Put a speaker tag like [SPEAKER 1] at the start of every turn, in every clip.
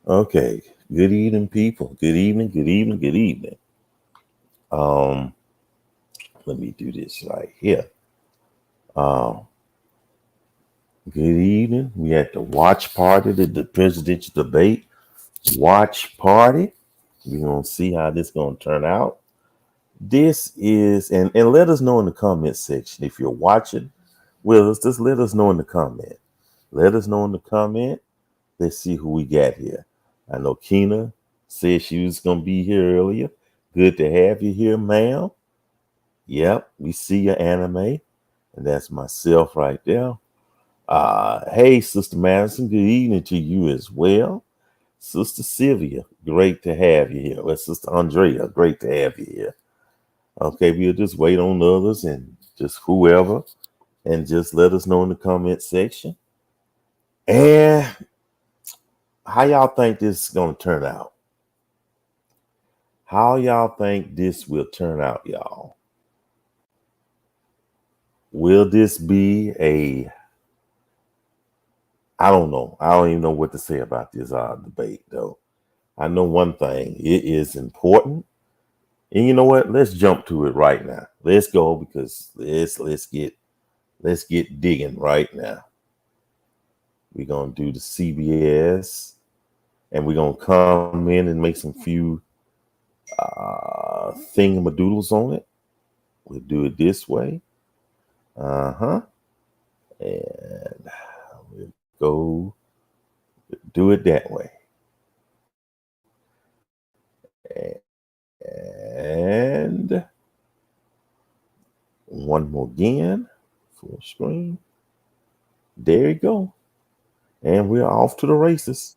[SPEAKER 1] Okay. Good evening, people. Good evening. Good evening. Good evening. Um, Let me do this right here. Um, Good evening. We at the watch party, the presidential debate watch party. We're gonna see how this gonna turn out. This is and let us know in the comment section if you're watching with us. Just let us know in the comment. Let us know in the comment. Let's see who we got here. I know Keena said she was gonna be here earlier. Good to have you here, ma'am. Yep, we see your anime, and that's myself right there. Hey, Sister Madison, good evening to you as well. Sister Sylvia, great to have you here. Well, Sister Andrea, great to have you here. Okay, we'll just wait on others and just whoever, and just let us know in the comment section. And how y'all think this is gonna turn out? How y'all think this will turn out, y'all? Will this be a I don't know. I don't even know what to say about this debate though. I know one thing, it is important. And you know what? Let's jump to it right now. Let's go because let's get digging right now. We're gonna do the CBS and we're gonna come in and make some few thingamadoodles on it. We'll do it this way. Uh-huh. And we'll go do it that way. And one more again. Full screen. There you go. And we're off to the races.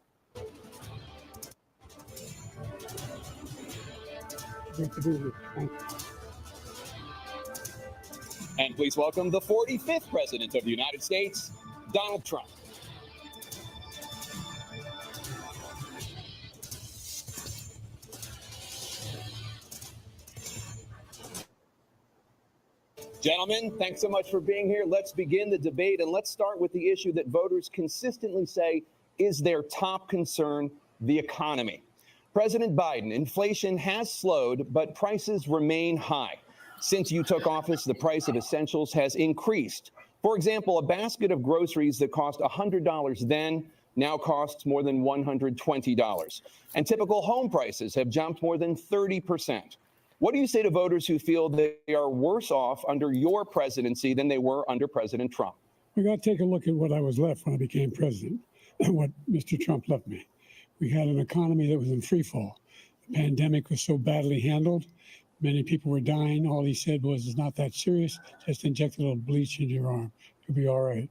[SPEAKER 2] And please welcome the 45th President of the United States, Donald Trump. Gentlemen, thanks so much for being here. Let's begin the debate, and let's start with the issue that voters consistently say is their top concern, the economy. President Biden, inflation has slowed, but prices remain high. Since you took office, the price of essentials has increased. For example, a basket of groceries that cost $100 then now costs more than $120. And typical home prices have jumped more than 30%. What do you say to voters who feel they are worse off under your presidency than they were under President Trump?
[SPEAKER 3] We got to take a look at what I was left when I became president and what Mr. Trump left me. We had an economy that was in free fall. The pandemic was so badly handled. Many people were dying. All he said was, it's not that serious. Just inject a little bleach into your arm. You'll be all right.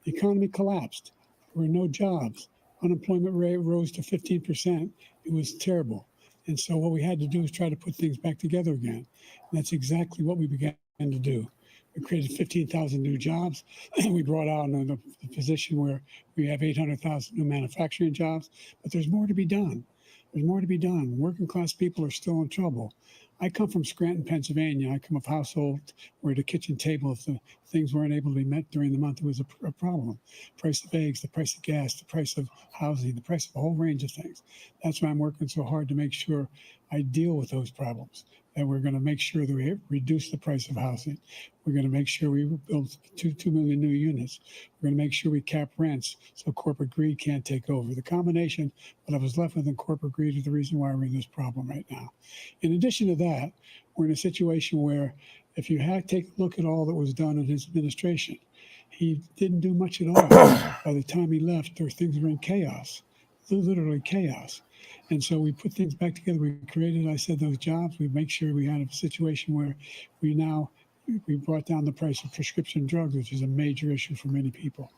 [SPEAKER 3] The economy collapsed. There were no jobs. Unemployment rate rose to 15%. It was terrible. And so what we had to do is try to put things back together again. And that's exactly what we began to do. We created 15,000 new jobs. We brought out in a position where we have 800,000 new manufacturing jobs. But there's more to be done. There's more to be done. Working class people are still in trouble. I come from Scranton, Pennsylvania. I come of a household where the kitchen table, if the things weren't able to be met during the month, it was a problem. Price of eggs, the price of gas, the price of housing, the price of a whole range of things. That's why I'm working so hard to make sure I deal with those problems. And we're going to make sure that we reduce the price of housing. We're going to make sure we build 2 million new units. We're going to make sure we cap rents so corporate greed can't take over. The combination, what I was left with in corporate greed, is the reason why we're in this problem right now. In addition to that, we're in a situation where if you take a look at all that was done in his administration, he didn't do much at all. By the time he left, things were in chaos, literally chaos. And so we put things back together. We created, I said, those jobs. We make sure we had a situation where we brought down the price of prescription drugs, which is a major issue for many people,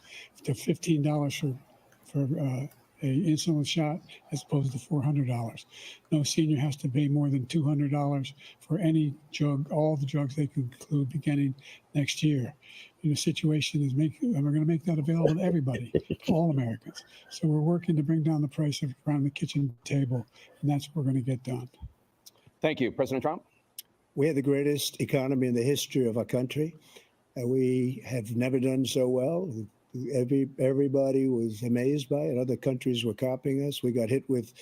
[SPEAKER 3] to $15 for a insulin shot as opposed to $400. No senior has to pay more than $200 for any drug, all the drugs they can include beginning next year. The situation is and we're going to make that available to everybody, to all Americans. So we're working to bring down the price around the kitchen table, and that's what we're going to get done.
[SPEAKER 2] Thank you. President Trump?
[SPEAKER 4] We have the greatest economy in the history of our country. We have never done so well. Everybody was amazed by it. Other countries were copying us. We got hit with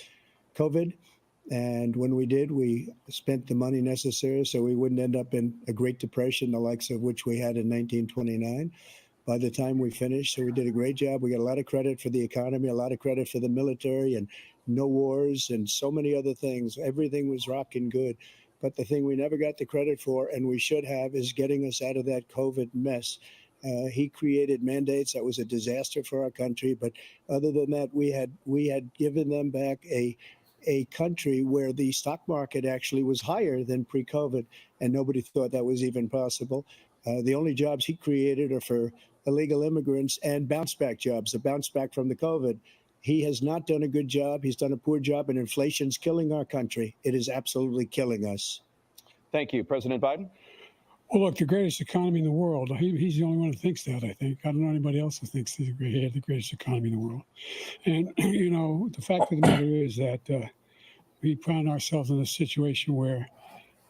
[SPEAKER 4] COVID. And when we did, we spent the money necessary so we wouldn't end up in a Great Depression, the likes of which we had in 1929. By the time we finished, so we did a great job. We got a lot of credit for the economy, a lot of credit for the military, and no wars and so many other things. Everything was rocking good. But the thing we never got the credit for, and we should have, is getting us out of that COVID mess. He created mandates that was a disaster for our country. But other than that, we had given them back a country where the stock market actually was higher than pre-COVID, and nobody thought that was even possible. The only jobs he created are for illegal immigrants and bounce back jobs, a bounce back from the COVID. He has not done a good job. He's done a poor job, and inflation's killing our country. It is absolutely killing us.
[SPEAKER 2] Thank you. President Biden?
[SPEAKER 3] Well, look, the greatest economy in the world. He's the only one who thinks that, I think. I don't know anybody else who thinks he had the greatest economy in the world. And, the fact of the matter is that we found ourselves in a situation where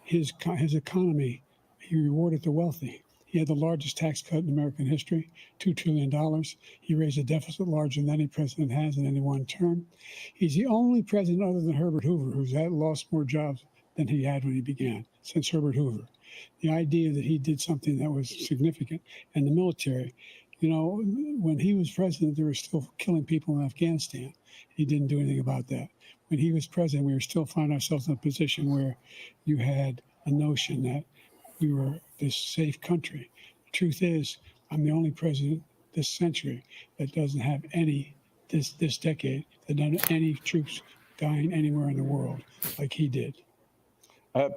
[SPEAKER 3] his economy, he rewarded the wealthy. He had the largest tax cut in American history, $2 trillion. He raised a deficit larger than any president has in any one term. He's the only president other than Herbert Hoover who's lost more jobs than he had when he began, since Herbert Hoover. The idea that he did something that was significant, and the military, when he was president, they were still killing people in Afghanistan. He didn't do anything about that. When he was president, we were still finding ourselves in a position where you had a notion that we were this safe country. The truth is, I'm the only president this century that doesn't have this decade, that doesn't have any troops dying anywhere in the world like he did.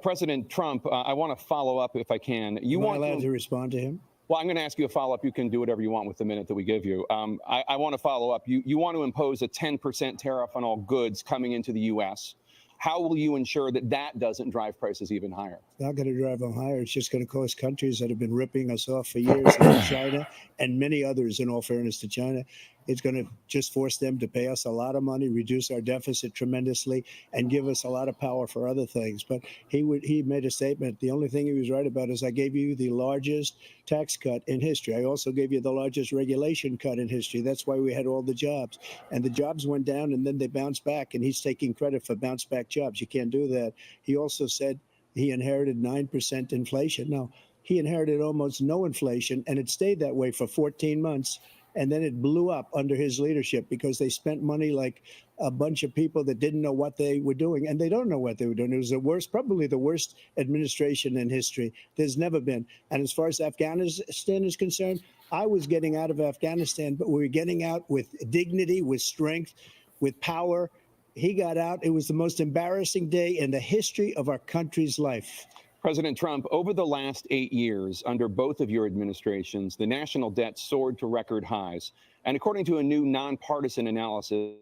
[SPEAKER 2] President Trump, I want to follow up if I can.
[SPEAKER 4] Am I allowed to respond to him?
[SPEAKER 2] Well, I'm going to ask you a follow-up. You can do whatever you want with the minute that we give you. I want to follow up. You want to impose a 10% tariff on all goods coming into the U.S. How will you ensure that that doesn't drive prices even higher?
[SPEAKER 4] It's not going to drive them higher. It's just going to cost countries that have been ripping us off for years, like China and many others, in all fairness to China. It's going to just force them to pay us a lot of money, reduce our deficit tremendously, and give us a lot of power for other things. But he made a statement. The only thing he was right about is I gave you the largest tax cut in history. I also gave you the largest regulation cut in history. That's why we had all the jobs. And the jobs went down, and then they bounced back. And he's taking credit for bounce back jobs. You can't do that. He also said he inherited 9% inflation. No, he inherited almost no inflation, and it stayed that way for 14 months. And then it blew up under his leadership because they spent money like a bunch of people that didn't know what they were doing. And they don't know what they were doing. It was probably the worst administration in history. There's never been. And as far as Afghanistan is concerned, I was getting out of Afghanistan, but we were getting out with dignity, with strength, with power. He got out. It was the most embarrassing day in the history of our country's life.
[SPEAKER 2] President Trump, over the last 8 years, under both of your administrations, the national debt soared to record highs. And according to a new nonpartisan analysis,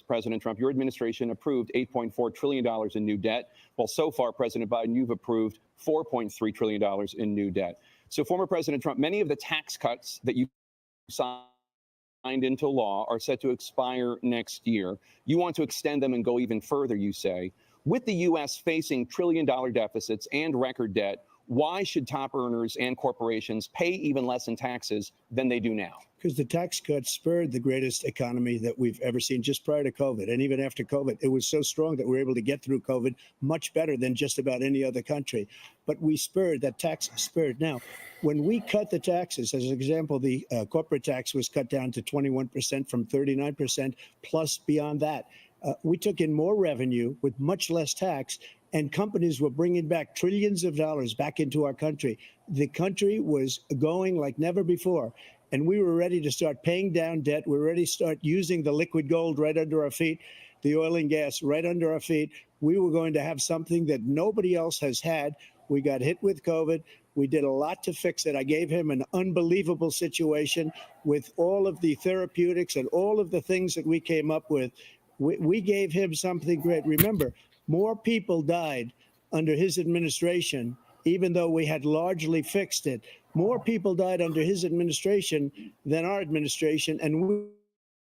[SPEAKER 2] President Trump, your administration approved $8.4 trillion in new debt, while so far, President Biden, you've approved $4.3 trillion in new debt. So, former President Trump, many of the tax cuts that you signed into law are set to expire next year. You want to extend them and go even further, you say. With the U.S. facing trillion-dollar deficits and record debt, why should top earners and corporations pay even less in taxes than they do now?
[SPEAKER 4] Because the tax cuts spurred the greatest economy that we've ever seen just prior to COVID. And even after COVID, it was so strong that we were able to get through COVID much better than just about any other country. But we spurred, that tax spurred. Now, when we cut the taxes, as an example, the corporate tax was cut down to 21% from 39%, plus beyond that. We took in more revenue with much less tax, and companies were bringing back trillions of dollars back into our country. The country was going like never before, and we were ready to start paying down debt. We were ready to start using the liquid gold right under our feet, the oil and gas right under our feet. We were going to have something that nobody else has had. We got hit with COVID. We did a lot to fix it. I gave him an unbelievable situation with all of the therapeutics and all of the things that we came up with. We gave him something great. Remember, more people died under his administration, even though we had largely fixed it. More people died under his administration than our administration, and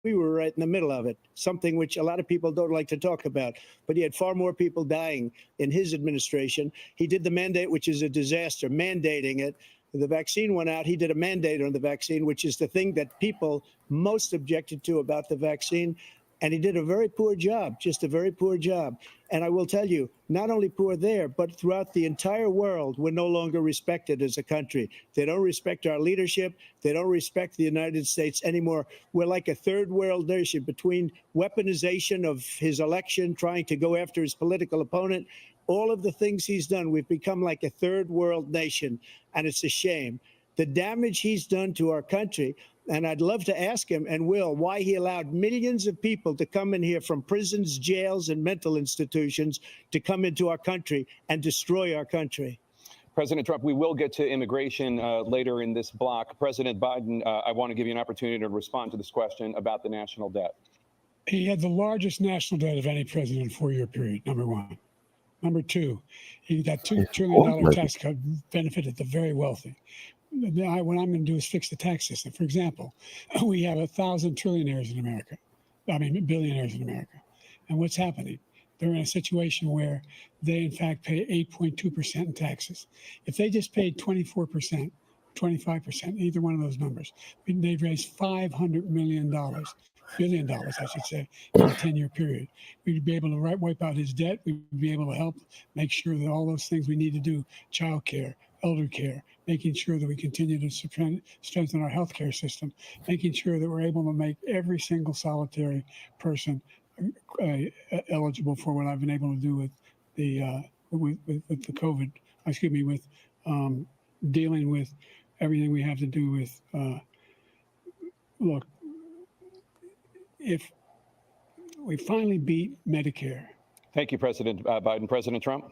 [SPEAKER 4] we were right in the middle of it, something which a lot of people don't like to talk about. But he had far more people dying in his administration. He did the mandate, which is a disaster, mandating it. The vaccine went out. He did a mandate on the vaccine, which is the thing that people most objected to about the vaccine. And he did a very poor job, just a very poor job. And I will tell you, not only poor there, but throughout the entire world, we're no longer respected as a country. They don't respect our leadership. They don't respect the United States anymore. We're like a third world nation between weaponization of his election, trying to go after his political opponent, all of the things he's done. We've become like a third world nation, and it's a shame. The damage he's done to our country. And I'd love to ask him, and will, why he allowed millions of people to come in here from prisons, jails, and mental institutions to come into our country and destroy our country.
[SPEAKER 2] President Trump, we will get to immigration later in this block. President Biden, I want to give you an opportunity to respond to this question about the national debt.
[SPEAKER 3] He had the largest national debt of any president in a 4-year period, number one. Number two, that $2 trillion tax cut benefited the very wealthy. What I'm going to do is fix the tax system. For example, we have 1,000 trillionaires in America. Billionaires in America. And what's happening? They're in a situation where they, in fact, pay 8.2% in taxes. If they just paid 24%, 25%, either one of those numbers, they'd raise $500 billion, I should say, in a 10-year period. We'd be able to wipe out his debt. We'd be able to help make sure that all those things we need to do, child care, elder care, making sure that we continue to strengthen our healthcare system, making sure that we're able to make every single solitary person eligible for what I've been able to do with the the COVID. With dealing with everything we have to do with. Look, if we finally beat Medicare.
[SPEAKER 2] Thank you, President Biden. President Trump.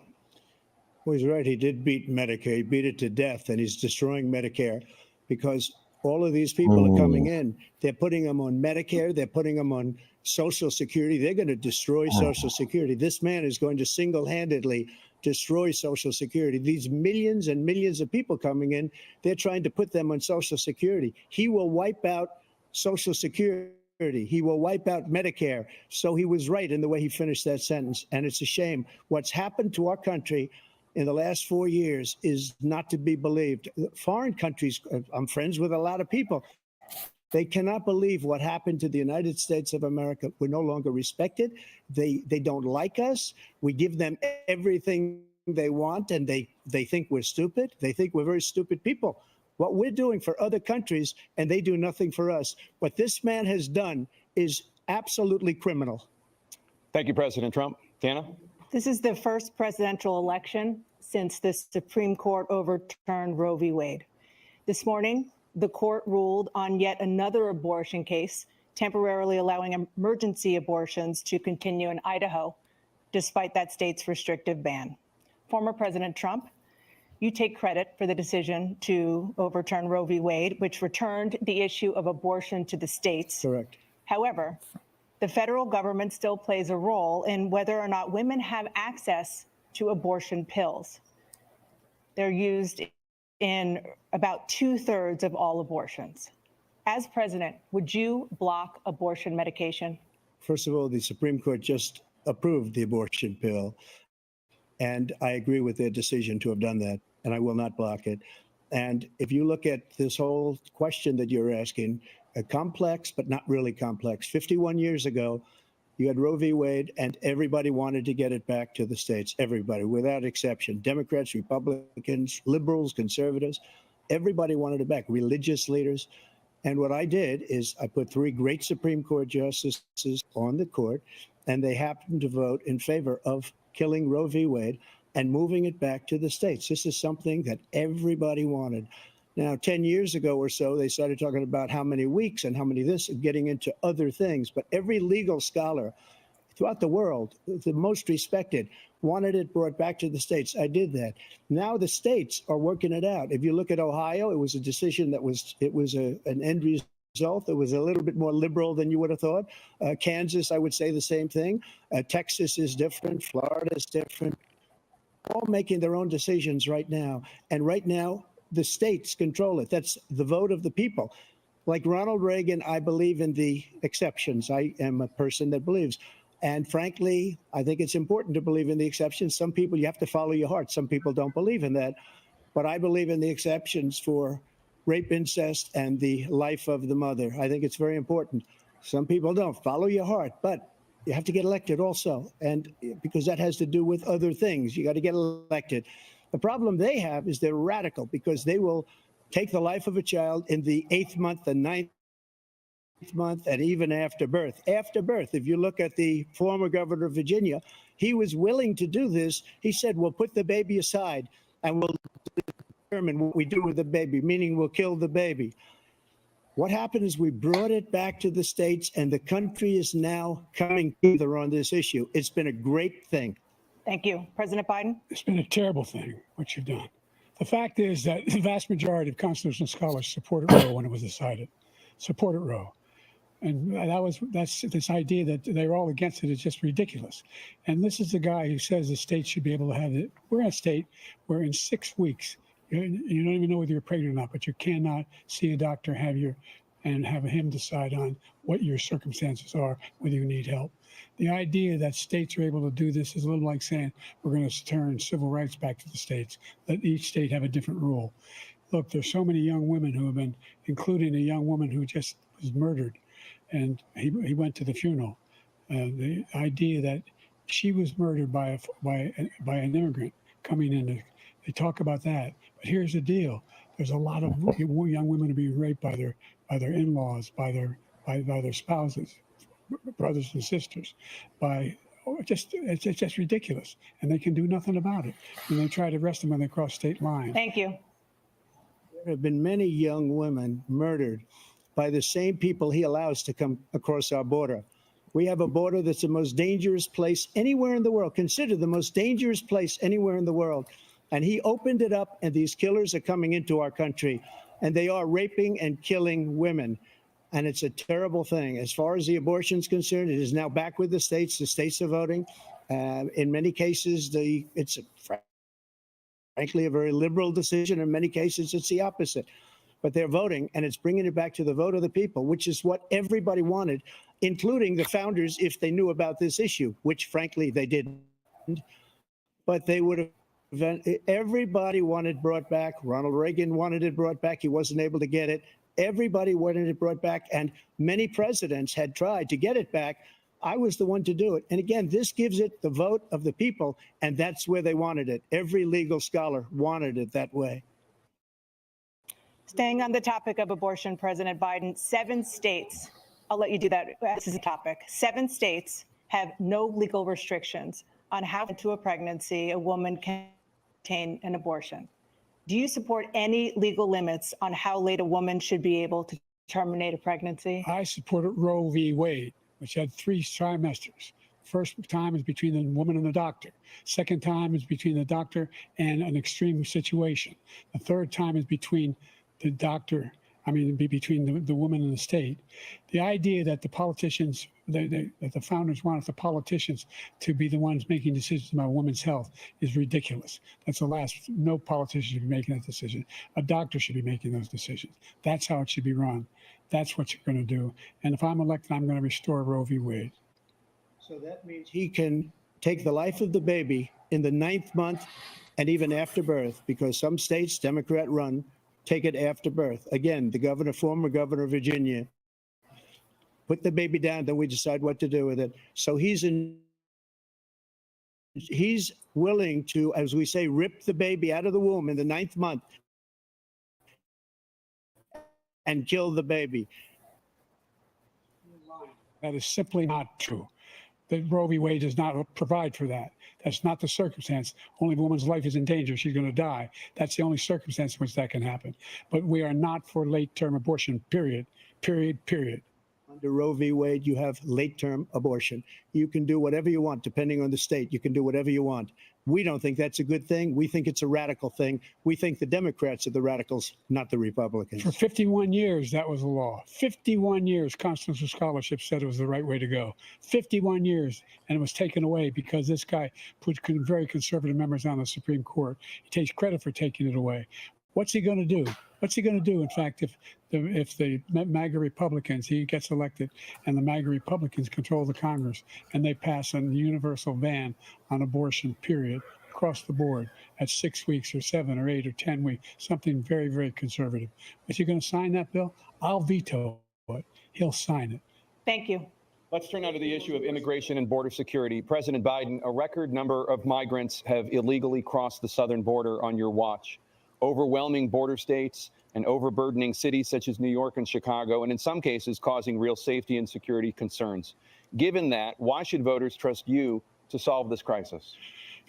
[SPEAKER 4] Well, he's right. He did beat Medicare. He beat it to death, and he's destroying Medicare because all of these people are coming in. They're putting them on Medicare. They're putting them on Social Security. They're going to destroy Social Security. This man is going to single-handedly destroy Social Security. These millions and millions of people coming in, they're trying to put them on Social Security. He will wipe out Social Security. He will wipe out Medicare. So he was right in the way he finished that sentence. And it's a shame. What's happened to our country in the last 4 years is not to be believed. Foreign countries, I'm friends with a lot of people. They cannot believe what happened to the United States of America. We're no longer respected. They don't like us. We give them everything they want, and they think we're stupid. They think we're very stupid people. What we're doing for other countries, and they do nothing for us. What this man has done is absolutely criminal.
[SPEAKER 2] Thank you, President Trump. Dana?
[SPEAKER 5] This is the first presidential election since the Supreme Court overturned Roe v. Wade. This morning, the court ruled on yet another abortion case, temporarily allowing emergency abortions to continue in Idaho, despite that state's restrictive ban. Former President Trump, you take credit for the decision to overturn Roe v. Wade, which returned the issue of abortion to the states.
[SPEAKER 4] Correct.
[SPEAKER 5] However, the federal government still plays a role in whether or not women have access to abortion pills. They're used in about 2/3 of all abortions. As president, would you block abortion medication?
[SPEAKER 4] First of all, the Supreme Court just approved the abortion pill, and I agree with their decision to have done that, and I will not block it. And if you look at this whole question that you're asking, complex, but not really complex. 51 years ago, you had Roe v. Wade, and everybody wanted to get it back to the states. Everybody, without exception. Democrats, Republicans, liberals, conservatives, everybody wanted it back. Religious leaders. And what I did is I put 3 great Supreme Court justices on the court, and they happened to vote in favor of killing Roe v. Wade and moving it back to the states. This is something that everybody wanted. Now, 10 years ago or so, they started talking about how many weeks and how many this, and getting into other things. But every legal scholar throughout the world, the most respected, wanted it brought back to the states. I did that. Now the states are working it out. If you look at Ohio, it was a decision that was an end result. It was a little bit more liberal than you would have thought. Kansas, I would say the same thing. Texas is different. Florida is different. All making their own decisions right now. And right now, the states control it. That's the vote of the people. Like Ronald Reagan, I believe in the exceptions. I am a person that believes. And frankly, I think it's important to believe in the exceptions. Some people, you have to follow your heart. Some people don't believe in that. But I believe in the exceptions for rape, incest, and the life of the mother. I think it's very important. Some people don't. Follow your heart, but you have to get elected also. And because that has to do with other things, you got to get elected. The problem they have is they're radical because they will take the life of a child in the 8th month, the 9th month, and even after birth. After birth, if you look at the former governor of Virginia, he was willing to do this. He said, we'll put the baby aside and we'll determine what we do with the baby, meaning we'll kill the baby. What happened is we brought it back to the states, and the country is now coming together on this issue. It's been a great thing.
[SPEAKER 5] Thank you. President Biden?
[SPEAKER 3] It's been a terrible thing, what you've done. The fact is that the vast majority of constitutional scholars supported Roe when it was decided, supported Roe. And that's this idea that they're all against it is just ridiculous. And this is the guy who says the state should be able to have it. We're in a state where in 6 weeks, you don't even know whether you're pregnant or not, but you cannot see a doctor, have him decide on what your circumstances are, whether you need help. The idea that states are able to do this is a little like saying we're going to turn civil rights back to the states, let each state have a different rule. Look, there's so many young women who have been, including a young woman who just was murdered, and he went to the funeral. The idea that she was murdered by an immigrant coming in, they talk about that. But here's the deal: there's a lot of young women being raped by their in-laws, by their spouses, brothers and sisters, it's just ridiculous, and they can do nothing about it. And they try to arrest them when they cross state lines.
[SPEAKER 5] Thank you.
[SPEAKER 4] There have been many young women murdered by the same people he allows to come across our border. We have a border that's the most dangerous place anywhere in the world, considered the most dangerous place anywhere in the world. And he opened it up, and these killers are coming into our country, and they are raping and killing women. And it's a terrible thing. As far as the abortion is concerned, it is now back with the states. The states are voting. In many cases, it's frankly a very liberal decision. In many cases, it's the opposite. But they're voting, and it's bringing it back to the vote of the people, which is what everybody wanted, including the founders, if they knew about this issue, which frankly they didn't. But they would have. Everybody wanted brought back. Ronald Reagan wanted it brought back. He wasn't able to get it. Everybody wanted it brought back, and many presidents had tried to get it back. I was the one to do it. And again, this gives it the vote of the people, and that's where they wanted it. Every legal scholar wanted it that way.
[SPEAKER 5] Staying on the topic of abortion, President Biden, 7 states, I'll let you do that. This is a topic. 7 states have no legal restrictions on how into a pregnancy a woman can obtain an abortion. Do you support any legal limits on how late a woman should be able to terminate a pregnancy?
[SPEAKER 3] I supported Roe v. Wade, which had 3 trimesters. First time is between the woman and the doctor. Second time is between the doctor and an extreme situation. The third time is between the doctor, between the woman and the state. The idea that the politicians, that the founders wanted the politicians to be the ones making decisions about a woman's health is ridiculous. That's the last. No politician should be making that decision. A doctor should be making those decisions. That's how it should be run. That's what you're going to do. And if I'm elected, I'm going to restore Roe v. Wade.
[SPEAKER 4] So that means he can take the life of the baby in the 9th month and even after birth, because some states, Democrat run, take it after birth. Again, the former governor of Virginia, put the baby down, then we decide what to do with it. So he's willing to, as we say, rip the baby out of the womb in the 9th month and kill the baby.
[SPEAKER 3] That is simply not true. The Roe v. Wade does not provide for that. That's not the circumstance. Only if a woman's life is in danger, she's going to die. That's the only circumstance in which that can happen. But we are not for late-term abortion, period.
[SPEAKER 4] Under Roe v. Wade, you have late-term abortion. You can do whatever you want, depending on the state. You can do whatever you want. We don't think that's a good thing. We think it's a radical thing. We think the Democrats are the radicals, not the Republicans.
[SPEAKER 3] For 51 years, that was the law. 51 years, constitutional scholarship said it was the right way to go. 51 years, and it was taken away because this guy put very conservative members on the Supreme Court. He takes credit for taking it away. What's he going to do? What's he going to do, in fact, if the MAGA Republicans, he gets elected, and the MAGA Republicans control the Congress, and they pass a universal ban on abortion, period, across the board at 6 weeks or 7 or 8 or 10 weeks, something very, very conservative. Is he going to sign that bill? I'll veto it. He'll sign it.
[SPEAKER 5] Thank you.
[SPEAKER 2] Let's turn now to the issue of immigration and border security. President Biden, a record number of migrants have illegally crossed the southern border on your watch. Overwhelming border states and overburdening cities such as New York and Chicago, and in some cases causing real safety and security concerns. Given that, why should voters trust you to solve this crisis?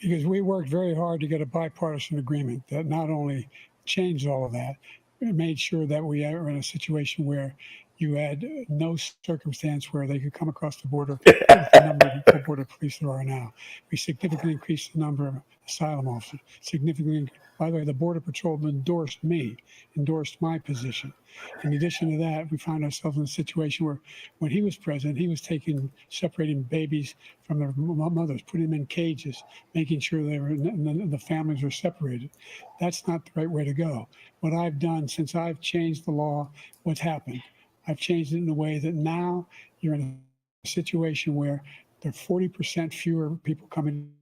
[SPEAKER 3] Because we worked very hard to get a bipartisan agreement that not only changed all of that, it made sure that we are in a situation where you had no circumstance where they could come across the border with the number of border police there are now. We significantly increased the number of asylum officers. Significantly, by the way, the Border Patrol endorsed my position. In addition to that, we found ourselves in a situation where when he was president, he was separating babies from their mothers, putting them in cages, making sure the families were separated. That's not the right way to go. What I've done since I've changed the law, what's happened? I've changed it in a way that now you're in a situation where there are 40% fewer people coming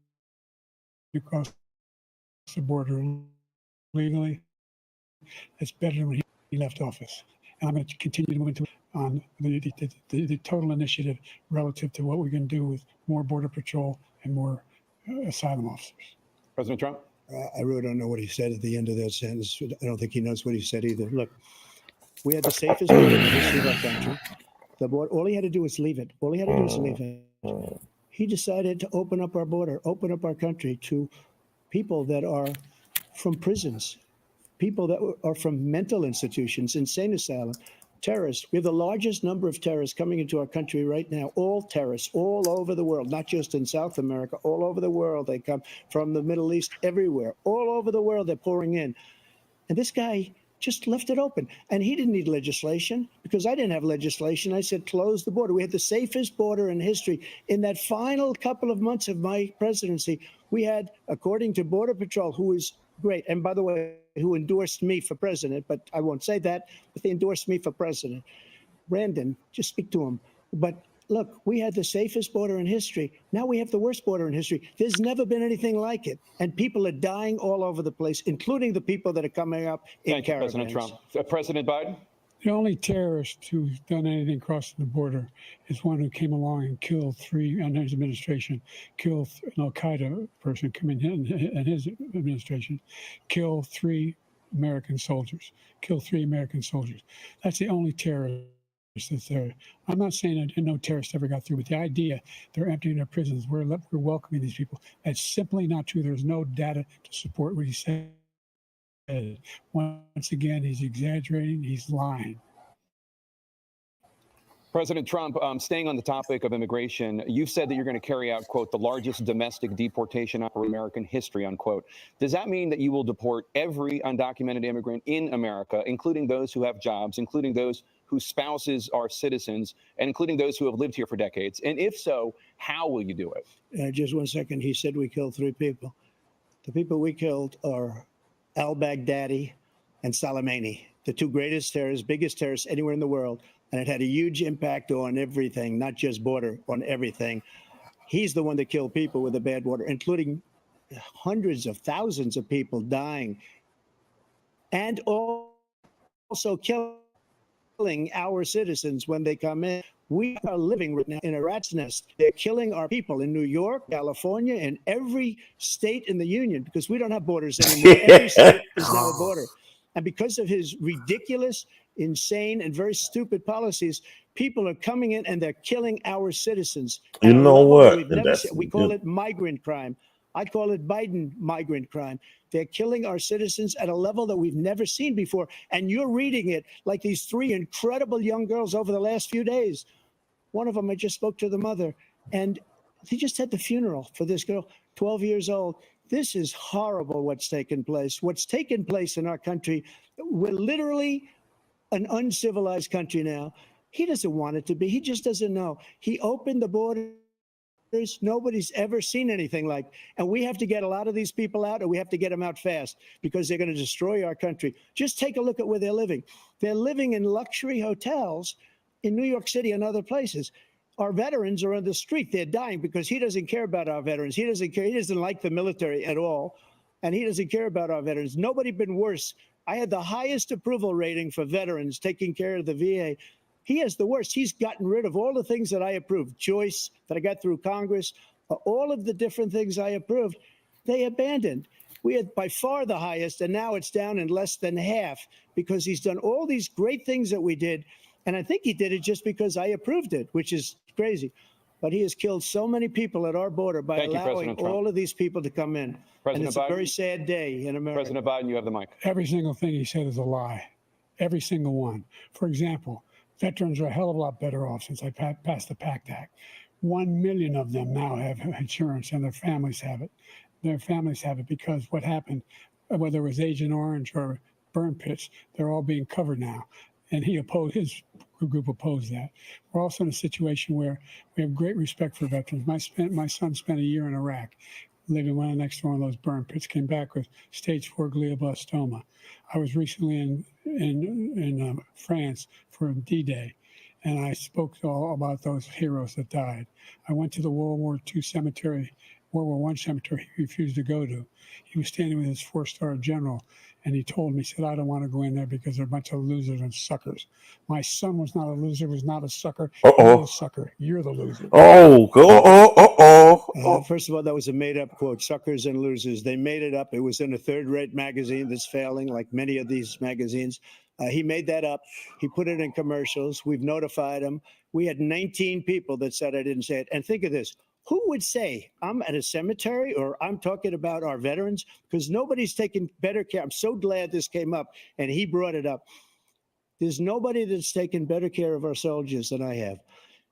[SPEAKER 3] across the border legally. That's better than when he left office. And I'm going to continue to move into on the total initiative relative to what we're going to do with more Border Patrol and more asylum officers.
[SPEAKER 2] President Trump?
[SPEAKER 4] I really don't know what he said at the end of that sentence. I don't think he knows what he said either. Look, we had the safest border in the history of our country. The border, all he had to do was leave it. All he had to do was leave it. He decided to open up our border, open up our country to people that are from prisons, people that are from mental institutions, insane asylum, terrorists. We have the largest number of terrorists coming into our country right now, all terrorists, all over the world, not just in South America, all over the world. They come from the Middle East, everywhere, all over the world, they're pouring in. And this guy just left it open. And he didn't need legislation because I didn't have legislation. I said, close the border. We had the safest border in history. In that final couple of months of my presidency, we had, according to Border Patrol, who is great, and by the way, who endorsed me for president, but I won't say that, but they endorsed me for president. Brandon, just speak to him. But look, we had the safest border in history. Now we have the worst border in history. There's never been anything like it. And people are dying all over the place, including the people that are coming up in caravans.
[SPEAKER 2] Thank you, President Trump. President Biden?
[SPEAKER 3] The only terrorist who's done anything crossing the border is one who came along and killed three, and his administration, killed an Al-Qaeda person coming in, and his administration, killed three American soldiers. That's the only terrorist that's there. I'm not saying that no terrorists ever got through, but the idea they're emptying their prisons, we're welcoming these people, that's simply not true. There's no data to support what he said. Once again, he's exaggerating, he's lying.
[SPEAKER 2] President Trump, staying on the topic of immigration, you've said that you're going to carry out, quote, the largest domestic deportation in American history, unquote. Does that mean that you will deport every undocumented immigrant in America, including those who have jobs, including those whose spouses are citizens, and including those who have lived here for decades? And if so, how will you do it?
[SPEAKER 4] Just 1 second. He said we killed 3 people. The people we killed are al-Baghdadi and Soleimani, the 2 greatest terrorists, biggest terrorists anywhere in the world. And it had a huge impact on everything, not just border, on everything. He's the one that killed people with the bad water, including hundreds of thousands of people dying. And also killing our citizens when they come in. We are living right now in a rat's nest. They're killing our people in New York, California, and every state in the union because we don't have borders anymore. Every state is now a border. And because of his ridiculous, insane, and very stupid policies, people are coming in and they're killing our citizens.
[SPEAKER 1] You know what?
[SPEAKER 4] We call it migrant crime. I call it Biden migrant crime. They're killing our citizens at a level that we've never seen before. And you're reading it like these 3 incredible young girls over the last few days. One of them, I just spoke to the mother, and they just had the funeral for this girl, 12 years old. This is horrible what's taken place. What's taken place in our country, we're literally an uncivilized country now. He doesn't want it to be. He just doesn't know. He opened the borders. Nobody's ever seen anything like. And we have to get a lot of these people out, and we have to get them out fast because they're going to destroy our country. Just take a look at where they're living. They're living in luxury hotels in New York City and other places. our veterans are on the street. They're dying because he doesn't care about our veterans. He doesn't care. He doesn't like the military at all. And he doesn't care about our veterans. Nobody been worse. I had the highest approval rating for veterans taking care of the VA. He has the worst. He's gotten rid of all the things that I approved. Choice that I got through Congress, all of the different things I approved, they abandoned. We had by far the highest, and now it's down in less than half because he's done all these great things that we did. And I think he did it just because I approved it, which is crazy. But he has killed so many people at our border by allowing all of these people to come in. And it's a very sad day in America.
[SPEAKER 2] President Biden, you have the mic.
[SPEAKER 3] Every single thing he said is a lie. Every single one. For example, veterans are a hell of a lot better off since I passed the PACT Act. 1 million of them now have insurance and their families have it. Their families have it because what happened, whether it was Agent Orange or burn pits, they're all being covered now. And his group opposed that. We're also in a situation where we have great respect for veterans. My son spent a year in Iraq, living right next to one of those burn pits, came back with stage 4 glioblastoma. I was recently in France for D-Day, and I spoke all about those heroes that died. I went to the World War I cemetery he refused to go to. He was standing with his 4-star general, and he told me, he said, I don't want to go in there because they're a bunch of losers and suckers. My son was not a loser, was not a sucker. You're a sucker. You're the loser.
[SPEAKER 4] First of all, that was a made-up quote, suckers and losers. They made it up. It was in a third-rate magazine that's failing, like many of these magazines. He made that up. He put it in commercials. We've notified him. We had 19 people that said I didn't say it. And think of this. Who would say I'm at a cemetery or I'm talking about our veterans? Because nobody's taken better care. I'm so glad this came up and he brought it up. There's nobody that's taken better care of our soldiers than I have.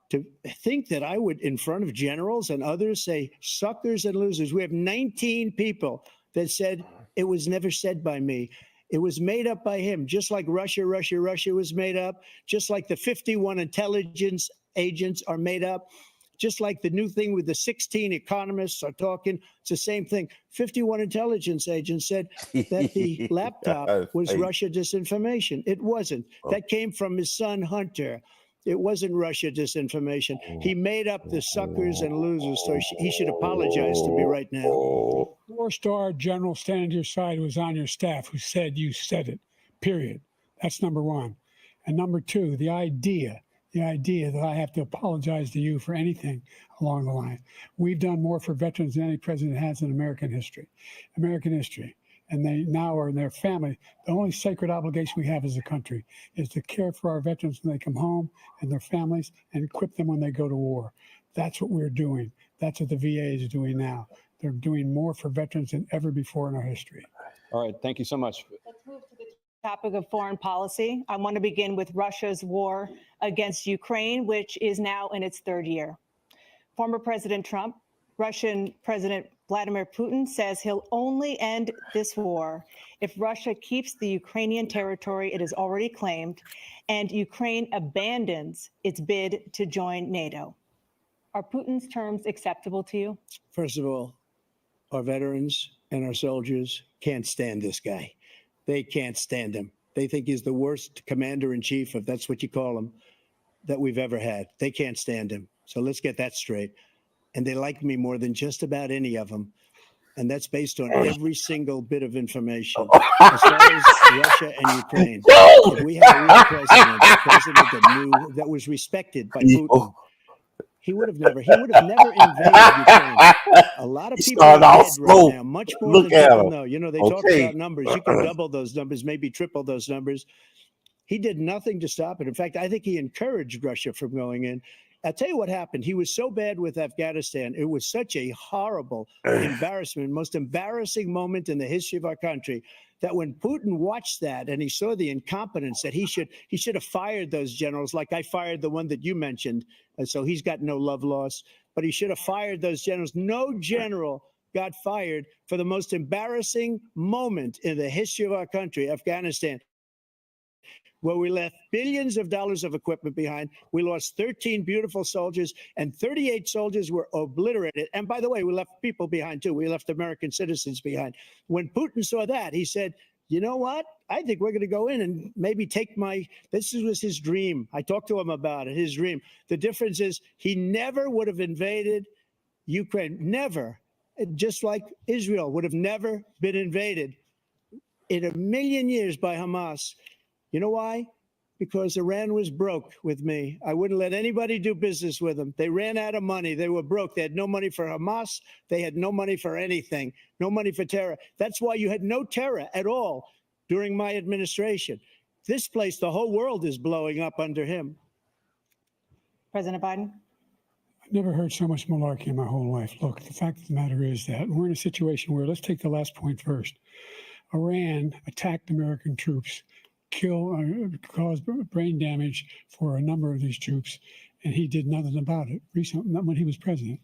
[SPEAKER 4] To think that I would, in front of generals and others, say suckers and losers. We have 19 people that said it was never said by me. It was made up by him, just like Russia was made up, just like the 51 intelligence agents are made up. Just like the new thing with the 16 economists are talking, it's the same thing. 51 intelligence agents said that the laptop was Russia disinformation. It wasn't. That came from his son, Hunter. It wasn't Russia disinformation. He made up the suckers and losers, so he should apologize to me right now.
[SPEAKER 3] 4-star general standing to your side who was on your staff who said you said it, period. That's number one. And number two, the idea that I have to apologize to you for anything along the line. We've done more for veterans than any president has in American history. And they now are in their family. The only sacred obligation we have as a country is to care for our veterans when they come home and their families and equip them when they go to war. That's what we're doing. That's what the VA is doing now. They're doing more for veterans than ever before in our history.
[SPEAKER 2] All right. Thank you so much.
[SPEAKER 5] Let's move to the topic of foreign policy. I want to begin with Russia's war against Ukraine, which is now in its third year. Former President Trump, Russian President Vladimir Putin says he'll only end this war if Russia keeps the Ukrainian territory it has already claimed and Ukraine abandons its bid to join NATO. Are Putin's terms acceptable to you?
[SPEAKER 4] First of all, our veterans and our soldiers can't stand this guy. They can't stand him. They think he's the worst commander-in-chief, if that's what you call him, that we've ever had. They can't stand him. So let's get that straight. And they like me more than just about any of them. And that's based on every single bit of information. As far as Russia and Ukraine, if we had a real president that knew, that was respected by Putin, he would have never invaded Ukraine. A lot of people are dead right now, much more than people know. You know, they talk about numbers. You can double those numbers, maybe triple those numbers. He did nothing to stop it. In fact, I think he encouraged Russia from going in. I'll tell you what happened. He was so bad with Afghanistan. It was such a horrible embarrassment, most embarrassing moment in the history of our country, that when Putin watched that and he saw the incompetence, that he should have fired those generals, like I fired the one that you mentioned. And so he's got no love lost, but he should have fired those generals. No general got fired for the most embarrassing moment in the history of our country, Afghanistan, where we left billions of dollars of equipment behind. We lost 13 beautiful soldiers and 38 soldiers were obliterated. And by the way, we left people behind too. We left American citizens behind. When Putin saw that, he said, you know what? I think we're going to go in and maybe take this was his dream. I talked to him about it, his dream. The difference is he never would have invaded Ukraine, never. Just like Israel would have never been invaded in a million years by Hamas. You know why? Because Iran was broke with me. I wouldn't let anybody do business with them. They ran out of money. They were broke. They had no money for Hamas. They had no money for anything, no money for terror. That's why you had no terror at all during my administration. This place, the whole world is blowing up under him.
[SPEAKER 5] President Biden?
[SPEAKER 3] I've never heard so much malarkey in my whole life. Look, the fact of the matter is that we're in a situation where, let's take the last point first. Iran attacked American troops, caused brain damage for a number of these troops, and he did nothing about it. Recently, not when he was president,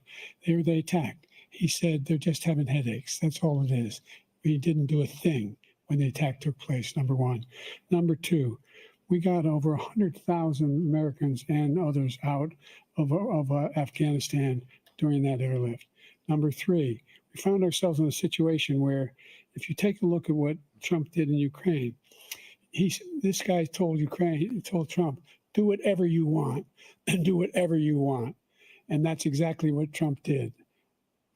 [SPEAKER 3] they attacked. He said they're just having headaches. That's all it is. He didn't do a thing when the attack took place, number one. Number two, we got over 100,000 Americans and others out of Afghanistan during that airlift. Number three, we found ourselves in a situation where, if you take a look at what Trump did in Ukraine, this guy told Trump, do whatever you want and do whatever you want. And that's exactly what Trump did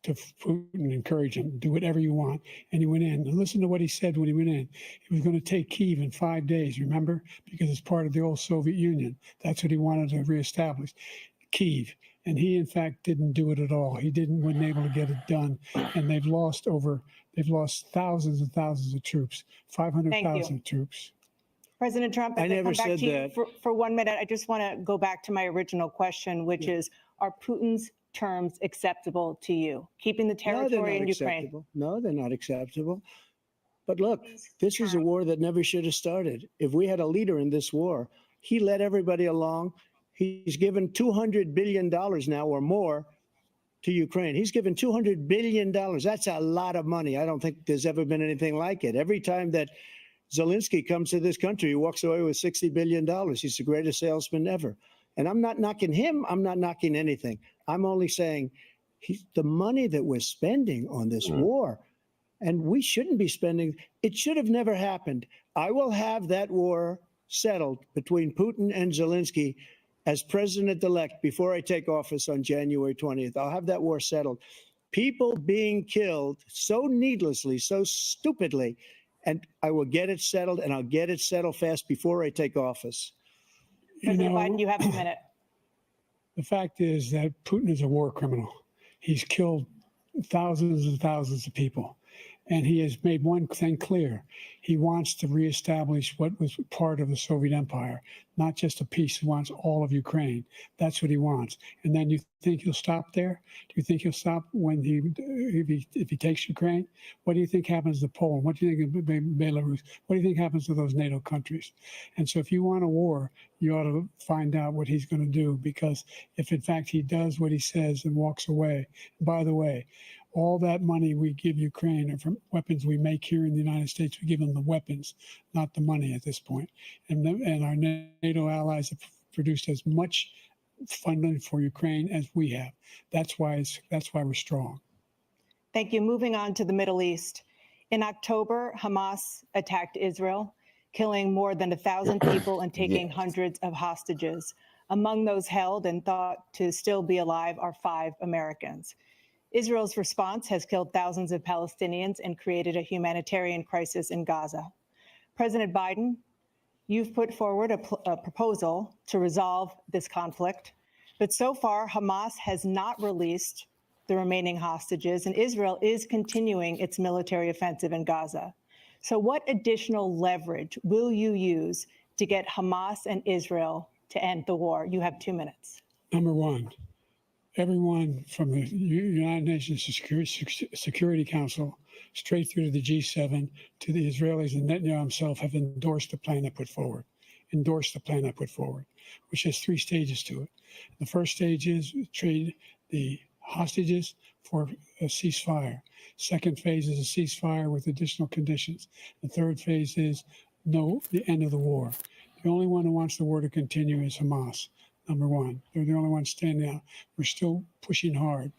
[SPEAKER 3] to Putin, encourage him, do whatever you want. And he went in. And listen to what he said when he went in. He was going to take Kyiv in 5 days, remember? Because it's part of the old Soviet Union. That's what he wanted to reestablish, Kyiv. And he, in fact, didn't do it at all. He wasn't able to get it done. And they've lost thousands and thousands of troops, 500,000 troops.
[SPEAKER 5] President Trump,
[SPEAKER 4] I never
[SPEAKER 5] come back
[SPEAKER 4] said
[SPEAKER 5] to you
[SPEAKER 4] that.
[SPEAKER 5] for 1 minute, I just want to go back to my original question, which is, are Putin's terms acceptable to you? Keeping the territory in Ukraine?
[SPEAKER 4] Acceptable. No, they're not acceptable. But look, this is a war that never should have started. If we had a leader in this war, he led everybody along. He's given $200 billion now or more to Ukraine. He's given $200 billion. That's a lot of money. I don't think there's ever been anything like it. Every time that Zelensky comes to this country, he walks away with $60 billion. He's the greatest salesman ever. And I'm not knocking him. I'm not knocking anything. I'm only saying the money that we're spending on this war, and we shouldn't be spending, it should have never happened. I will have that war settled between Putin and Zelensky as president-elect before I take office on January 20th. I'll have that war settled. People being killed so needlessly, so stupidly, and I will get it settled, and I'll get it settled fast before I take office.
[SPEAKER 5] President Biden, you have a minute.
[SPEAKER 3] The fact is that Putin is a war criminal. He's killed thousands and thousands of people. And he has made one thing clear. He wants to reestablish what was part of the Soviet Empire, not just a piece. He wants all of Ukraine. That's what he wants. And then you think he'll stop there? Do you think he'll stop when if he takes Ukraine? What do you think happens to Poland? What do you think of Belarus? What do you think happens to those NATO countries? And so if you want a war, you ought to find out what he's going to do, because if in fact he does what he says and walks away, by the way, all that money we give Ukraine are from weapons we make here in the United States. We give them the weapons, not the money at this point. And our NATO allies have produced as much funding for Ukraine as we have. That's why we're strong.
[SPEAKER 5] Thank you. Moving on to the Middle East. In October, Hamas attacked Israel, killing more than 1,000 people and taking hundreds of hostages. Among those held and thought to still be alive are 5 Americans. Israel's response has killed thousands of Palestinians and created a humanitarian crisis in Gaza. President Biden, you've put forward a proposal to resolve this conflict, but so far Hamas has not released the remaining hostages, and Israel is continuing its military offensive in Gaza. So what additional leverage will you use to get Hamas and Israel to end the war? You have 2 minutes.
[SPEAKER 3] Number one, everyone from the United Nations Security Council straight through to the G7 to the Israelis and Netanyahu himself have endorsed the plan I put forward, which has 3 stages to it. The first stage is trade the hostages for a ceasefire. Second phase is a ceasefire with additional conditions. The third phase is the end of the war. The only one who wants the war to continue is Hamas. Number one, they're the only ones standing out. We're still pushing hard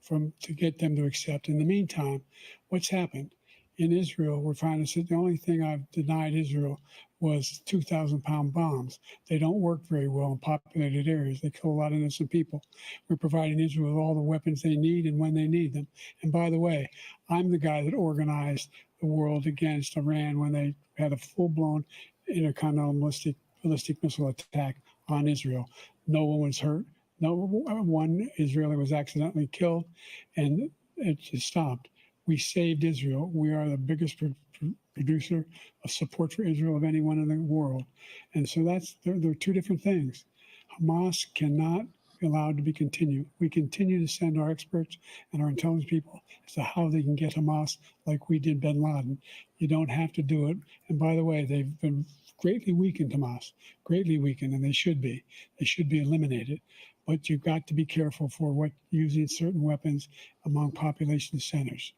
[SPEAKER 3] to get them to accept. In the meantime, what's happened in Israel, we're finding that the only thing I've denied Israel was 2,000-pound bombs. They don't work very well in populated areas. They kill a lot of innocent people. We're providing Israel with all the weapons they need and when they need them. And by the way, I'm the guy that organized the world against Iran when they had a full-blown intercontinental ballistic missile attack on Israel. No one was hurt. No one Israeli was accidentally killed, and it just stopped. We saved Israel. We are the biggest producer of support for Israel of anyone in the world. And so there are two different things. Hamas cannot be allowed to be continued. We continue to send our experts and our intelligence people as to how they can get Hamas like we did bin Laden. You don't have to do it. And by the way, they've been greatly weakened, Hamas, greatly weakened, and they should be. They should be eliminated. But you've got to be careful for using certain weapons among population centers.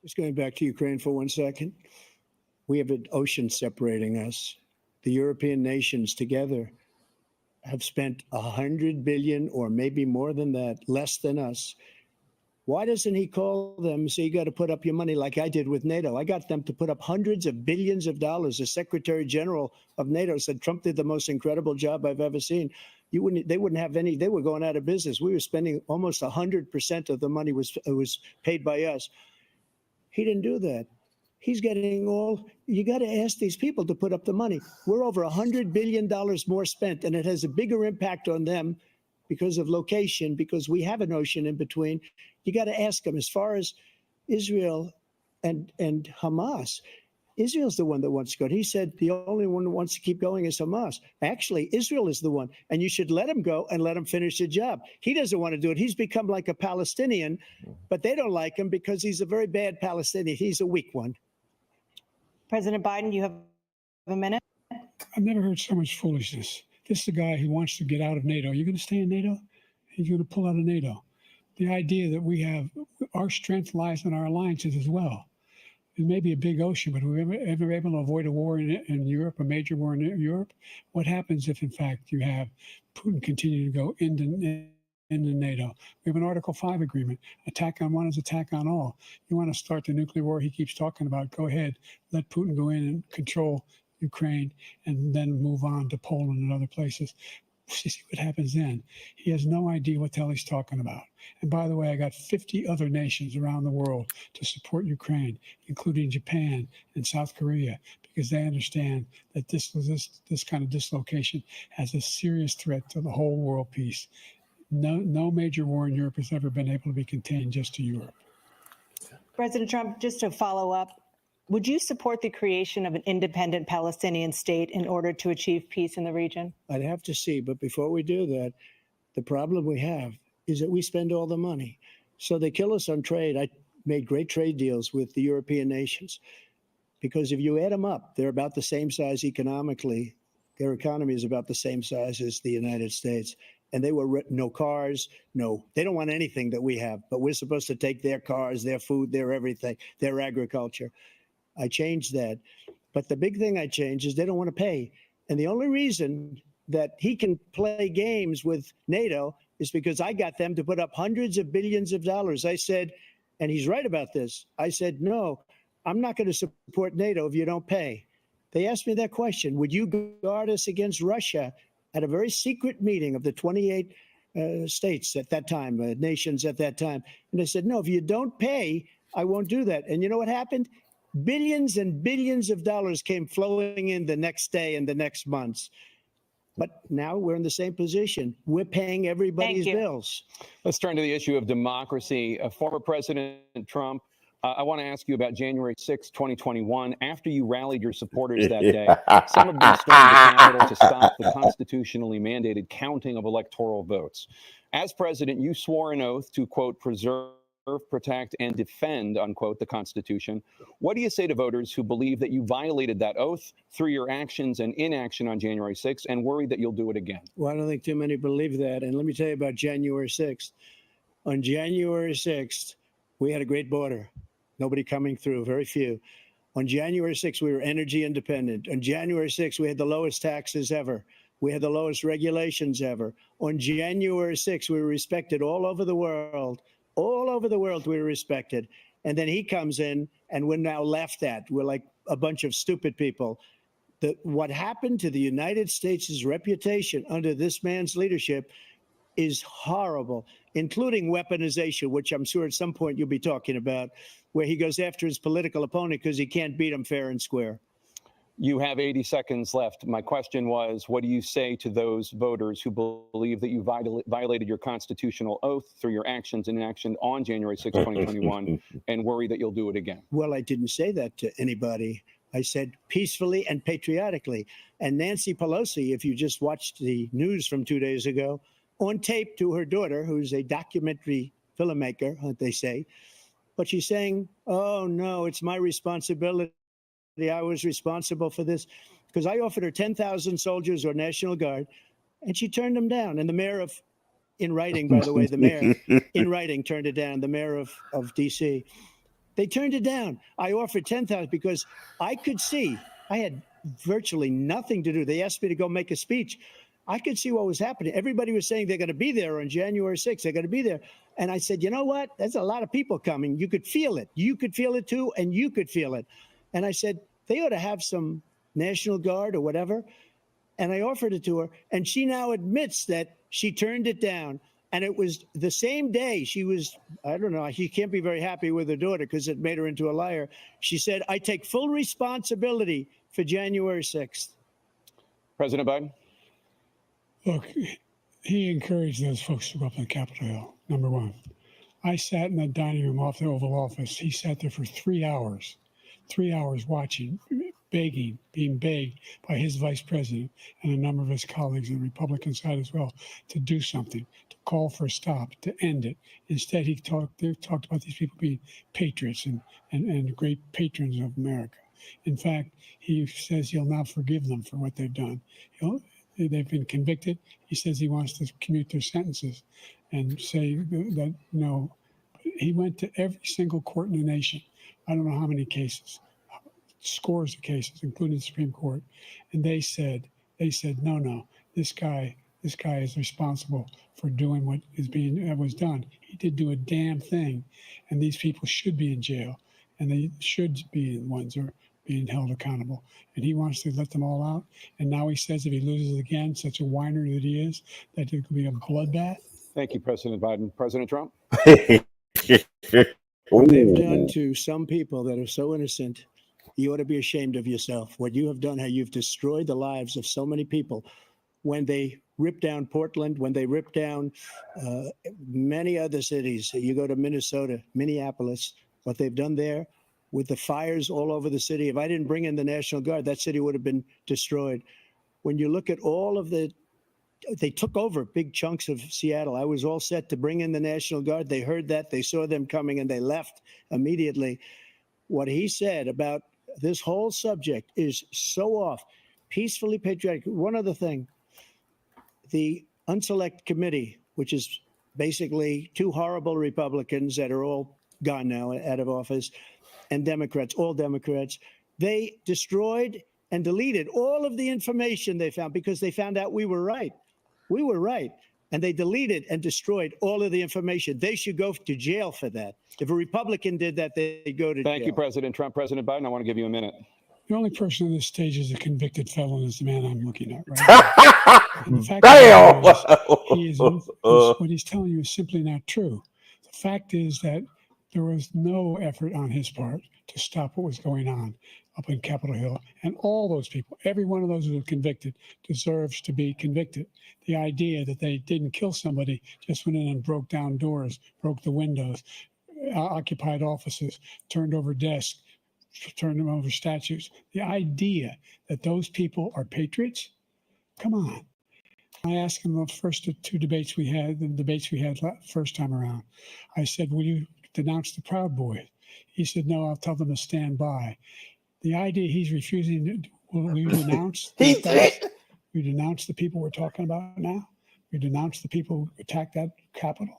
[SPEAKER 4] Just going back to Ukraine for 1 second. We have an ocean separating us. The European nations together have spent 100 billion, or maybe more than that, less than us. Why doesn't he call them and say, you got to put up your money like I did with NATO? I got them to put up hundreds of billions of dollars. The Secretary General of NATO said Trump did the most incredible job I've ever seen. They wouldn't have any, they were going out of business. We were spending almost 100% of the money was paid by us. He didn't do that. He's getting you got to ask these people to put up the money. We're over $100 billion more spent, and it has a bigger impact on them because of location, because we have an ocean in between. You got to ask them. As far as Israel and Hamas, Israel's the one that wants to go. He said the only one who wants to keep going is Hamas. Actually, Israel is the one, and you should let him go and let him finish the job. He doesn't want to do it. He's become like a Palestinian, but they don't like him because he's a very bad Palestinian. He's a weak one.
[SPEAKER 5] President Biden, you have a minute.
[SPEAKER 3] I've never heard so much foolishness. This is a guy who wants to get out of NATO. You're going to stay in NATO? He's going to pull out of NATO. The idea that our strength lies in our alliances as well. It may be a big ocean, but we're ever able to avoid a war in Europe, a major war in Europe? What happens if, in fact, you have Putin continue to go into NATO? We have an Article 5 agreement. Attack on one is attack on all. You want to start the nuclear war he keeps talking about, go ahead. Let Putin go in and control Ukraine and then move on to Poland and other places. See what happens then. He has no idea what the hell he's talking about. And by the way, I got 50 other nations around the world to support Ukraine, including Japan and South Korea, because they understand that this kind of dislocation has a serious threat to the whole world peace. No major war in Europe has ever been able to be contained just to Europe.
[SPEAKER 5] President Trump, just to follow up, would you support the creation of an independent Palestinian state in order to achieve peace in the region?
[SPEAKER 4] I'd have to see. But before we do that, the problem we have is that we spend all the money. So they kill us on trade. I made great trade deals with the European nations because if you add them up, they're about the same size economically. Their economy is about the same size as the United States. And they were no cars, they don't want anything that we have, but we're supposed to take their cars, their food, their everything, their agriculture. I changed that. But the big thing I changed is they don't want to pay. And the only reason that he can play games with NATO is because I got them to put up hundreds of billions of dollars. I said, and he's right about this, I said, no, I'm not going to support NATO if you don't pay. They asked me that question. Would you guard us against Russia at a very secret meeting of the 28 states at that time, nations at that time? And I said, no, if you don't pay, I won't do that. And you know what happened? Billions and billions of dollars came flowing in the next day and the next months. But now we're in the same position. We're paying everybody's bills.
[SPEAKER 2] Let's turn to the issue of democracy. Former President Trump, I want to ask you about January 6, 2021. After you rallied your supporters that day, some of them stormed the Capitol to stop the constitutionally mandated counting of electoral votes. As president, you swore an oath to, quote, preserve, protect, and defend, unquote, the Constitution. What do you say to voters who believe that you violated that oath through your actions and inaction on January 6th and worry that you'll do it again?
[SPEAKER 4] Well, I don't think too many believe that. And let me tell you about January 6th. On January 6th, we had a great border. Nobody coming through, very few. On January 6th, we were energy independent. On January 6th, we had the lowest taxes ever. We had the lowest regulations ever. On January 6th, we were respected all over the world. All over the world, we were respected. And then he comes in, and we're now laughed at. We're like a bunch of stupid people. What happened to the United States' reputation under this man's leadership is horrible, including weaponization, which I'm sure at some point you'll be talking about, where he goes after his political opponent because he can't beat him fair and square.
[SPEAKER 2] You have 80 seconds left. My question was, what do you say to those voters who believe that you violated your constitutional oath through your actions and inaction on January 6, 2021, and worry that you'll do it again?
[SPEAKER 4] Well, I didn't say that to anybody. I said peacefully and patriotically. And Nancy Pelosi, if you just watched the news from 2 days ago, on tape to her daughter, who's a documentary filmmaker, they say, but she's saying, oh, no, it's my responsibility. I was responsible for this, because I offered her 10,000 soldiers or National Guard, and she turned them down. And the mayor of, in writing, by the way, the mayor in writing turned it down, the mayor of D.C. They turned it down. I offered 10,000 because I could see, I had virtually nothing to do. They asked me to go make a speech. I could see what was happening. Everybody was saying they're going to be there on January 6th. They're going to be there. And I said, you know what? There's a lot of people coming. You could feel it. You could feel it too, and you could feel it. And I said, they ought to have some National Guard or whatever. And I offered it to her. And she now admits that she turned it down. And it was the same day she was, I don't know, she can't be very happy with her daughter because it made her into a liar. She said, I take full responsibility for January 6th.
[SPEAKER 2] President Biden?
[SPEAKER 3] Look, he encouraged those folks to go up on Capitol Hill, number one. I sat in the dining room off the Oval Office. He sat there for 3 hours watching, begging, being begged by his vice president and a number of his colleagues on the Republican side as well to do something, to call for a stop, to end it. Instead, they talked about these people being patriots and great patrons of America. In fact, he says he'll now forgive them for what they've done. They've been convicted. He says he wants to commute their sentences and say that, no. He went to every single court in the nation. I don't know how many cases, scores of cases, including the Supreme Court. And they said, no, this guy is responsible for doing what was done. He did do a damn thing. And these people should be in jail. And they should be the ones who are being held accountable. And he wants to let them all out. And now he says if he loses again, such a whiner that he is, that it could be a bloodbath.
[SPEAKER 2] Thank you, President Biden. President Trump?
[SPEAKER 4] What they've done to some people that are so innocent, you ought to be ashamed of yourself. What you have done, how you've destroyed the lives of so many people. When they ripped down Portland, when they ripped down many other cities, you go to Minnesota, Minneapolis, what they've done there with the fires all over the city. If I didn't bring in the National Guard, that city would have been destroyed. When you look at all of they took over big chunks of Seattle. I was all set to bring in the National Guard. They heard that, they saw them coming, and they left immediately. What he said about this whole subject is so off. Peacefully patriotic. One other thing, the Unselect Committee, which is basically two horrible Republicans that are all gone now, out of office, and Democrats, all Democrats, they destroyed and deleted all of the information they found because they found out we were right. We were right. And they deleted and destroyed all of the information. They should go to jail for that. If a Republican did that, they'd go to jail.
[SPEAKER 2] Thank you, President Trump. President Biden, I want to give you a minute.
[SPEAKER 3] The only person on this stage is a convicted felon is the man I'm looking at right now. And the fact
[SPEAKER 1] Damn!
[SPEAKER 3] what he's telling you is simply not true. The fact is that there was no effort on his part to stop what was going on up in Capitol Hill. And all those people, every one of those who were convicted, deserves to be convicted. The idea that they didn't kill somebody, just went in and broke down doors, broke the windows, occupied offices, turned over desks, turned over statues. The idea that those people are patriots, come on. I asked him the first two debates we had, first time around. I said, will you denounce the Proud Boys? He said, no, I'll tell them to stand by. The idea he's refusing to, will you denounce?
[SPEAKER 1] He did.
[SPEAKER 3] We denounce the people we're talking about now. We denounce the people who attacked that Capitol.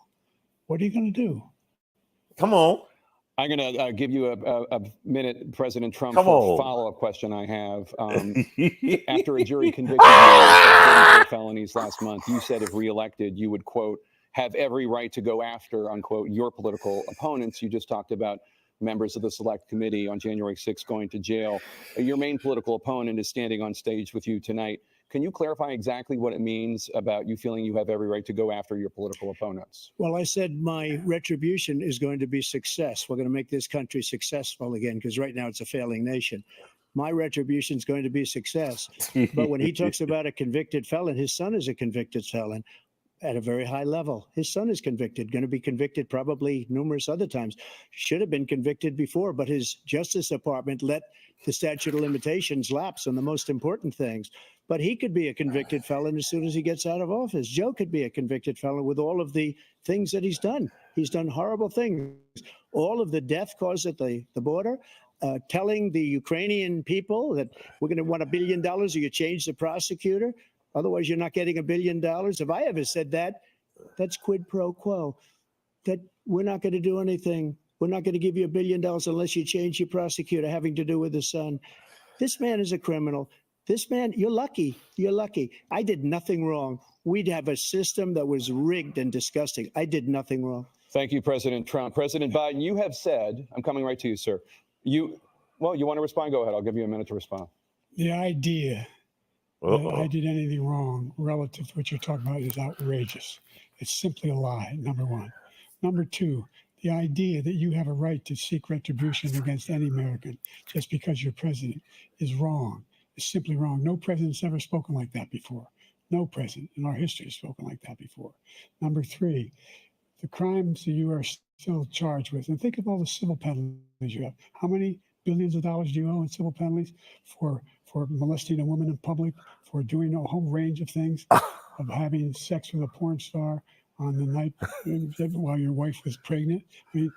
[SPEAKER 3] What are you going to do?
[SPEAKER 1] Come on.
[SPEAKER 2] I'm going to give you a minute, President Trump,
[SPEAKER 1] Come
[SPEAKER 2] for
[SPEAKER 1] on.
[SPEAKER 2] a follow-up question I have. After a jury convicted you of 34 felonies last month, you said if reelected, you would, quote, have every right to go after, unquote, your political opponents. You just talked about members of the Select Committee on January 6th going to jail. Your main political opponent is standing on stage with you tonight. Can you clarify exactly what it means about you feeling you have every right to go after your political opponents?
[SPEAKER 4] Well, I said my retribution is going to be success. We're going to make this country successful again, because right now it's a failing nation. My retribution is going to be success. But when he talks about a convicted felon, his son is a convicted felon at a very high level. His son is convicted, going to be convicted probably numerous other times. Should have been convicted before, but his Justice Department let the statute of limitations lapse on the most important things. But he could be a convicted felon as soon as he gets out of office. Joe could be a convicted felon with all of the things that he's done. He's done horrible things. All of the death caused at the border, telling the Ukrainian people that we're going to want $1 billion or you change the prosecutor. Otherwise, you're not getting $1 billion. If I ever said that, that's quid pro quo. That we're not going to do anything. We're not going to give you $1 billion unless you change your prosecutor, having to do with the son. This man is a criminal. This man, you're lucky. You're lucky. I did nothing wrong. We'd have a system that was rigged and disgusting. I did nothing wrong.
[SPEAKER 2] Thank you, President Trump. President Biden, you have said, I'm coming right to you, sir. You want to respond? Go ahead. I'll give you a minute to respond.
[SPEAKER 3] The idea that I did anything wrong relative to what you're talking about is outrageous. It's simply a lie, number one. Number two, the idea that you have a right to seek retribution against any American just because you're president is wrong. It's simply wrong. No president's ever spoken like that before. No president in our history has spoken like that before. Number three, the crimes that you are still charged with, and think of all the civil penalties you have. How many billions of dollars do you owe in civil penalties for molesting a woman in public, for doing a whole range of things, of having sex with a porn star on the night while your wife was pregnant? I mean,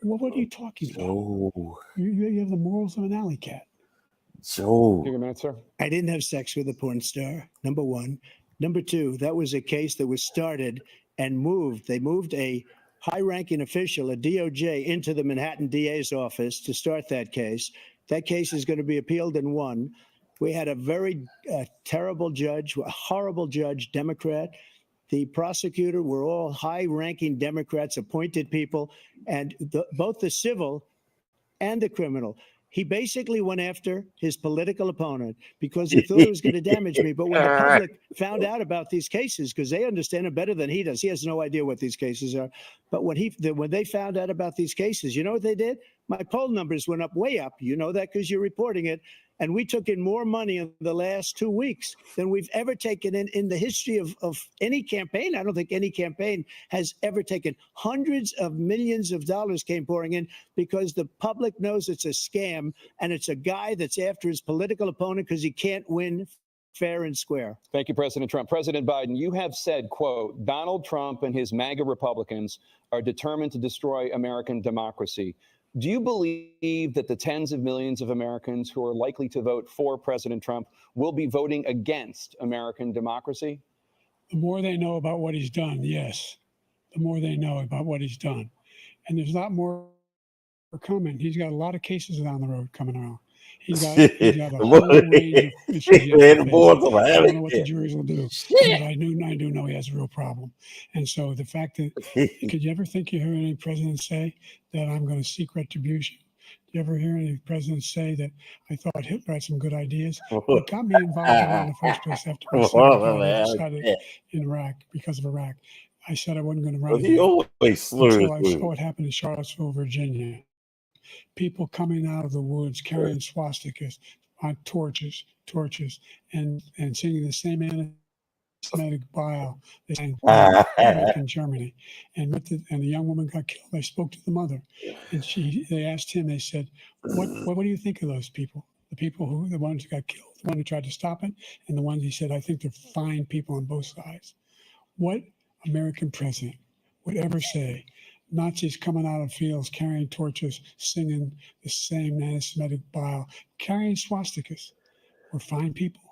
[SPEAKER 3] what are you talking about?
[SPEAKER 1] Joe.
[SPEAKER 3] You have the morals of an alley cat.
[SPEAKER 1] Joe.
[SPEAKER 2] Take a minute, sir.
[SPEAKER 4] I didn't have sex with a porn star, number one. Number two, that was a case that was started and moved. They moved a high-ranking official, a DOJ, into the Manhattan DA's office to start that case. That case is going to be appealed and won. We had a very terrible judge, a horrible judge, Democrat. The prosecutor were all high-ranking Democrats, appointed people, and both the civil and the criminal. He basically went after his political opponent because he thought it was going to damage me. But when the public found out about these cases, because they understand it better than he does, he has no idea what these cases are. But when they found out about these cases, you know what they did? My poll numbers went up, way up. You know that because you're reporting it. And we took in more money in the last 2 weeks than we've ever taken in the history of any campaign. I don't think any campaign has ever taken. Hundreds of millions of dollars came pouring in because the public knows it's a scam and it's a guy that's after his political opponent because he can't win fair and square.
[SPEAKER 2] Thank you, President Trump. President Biden, you have said, quote, Donald Trump and his MAGA Republicans are determined to destroy American democracy. Do you believe that the tens of millions of Americans who are likely to vote for President Trump will be voting against American democracy?
[SPEAKER 3] The more they know about what he's done, yes. The more they know about what he's done. And there's a lot more coming. He's got a lot of cases down the road coming around. He's got a whole range of issues. I don't know what the juries will do. But I do know he has a real problem. And so the fact that, could you ever think you hear any president say that I'm going to seek retribution? Do you ever hear any presidents say that I thought Hitler had some good ideas? What got me involved in the first place after I decided in Iraq, because of Iraq, I said I wasn't going to run
[SPEAKER 1] He always slurs.
[SPEAKER 3] until I saw what happened in Charlottesville, Virginia. People coming out of the woods carrying swastikas on torches, and singing the same anti-Semitic bile they sang in Germany. And the young woman got killed. I spoke to the mother, and they asked him. They said, "What do you think of those people? The ones who got killed, the one who tried to stop it, and the ones he said, I think they're fine people on both sides." What American president would ever say? Nazis coming out of fields, carrying torches, singing the same anti-Semitic bile, carrying swastikas. We're fine people.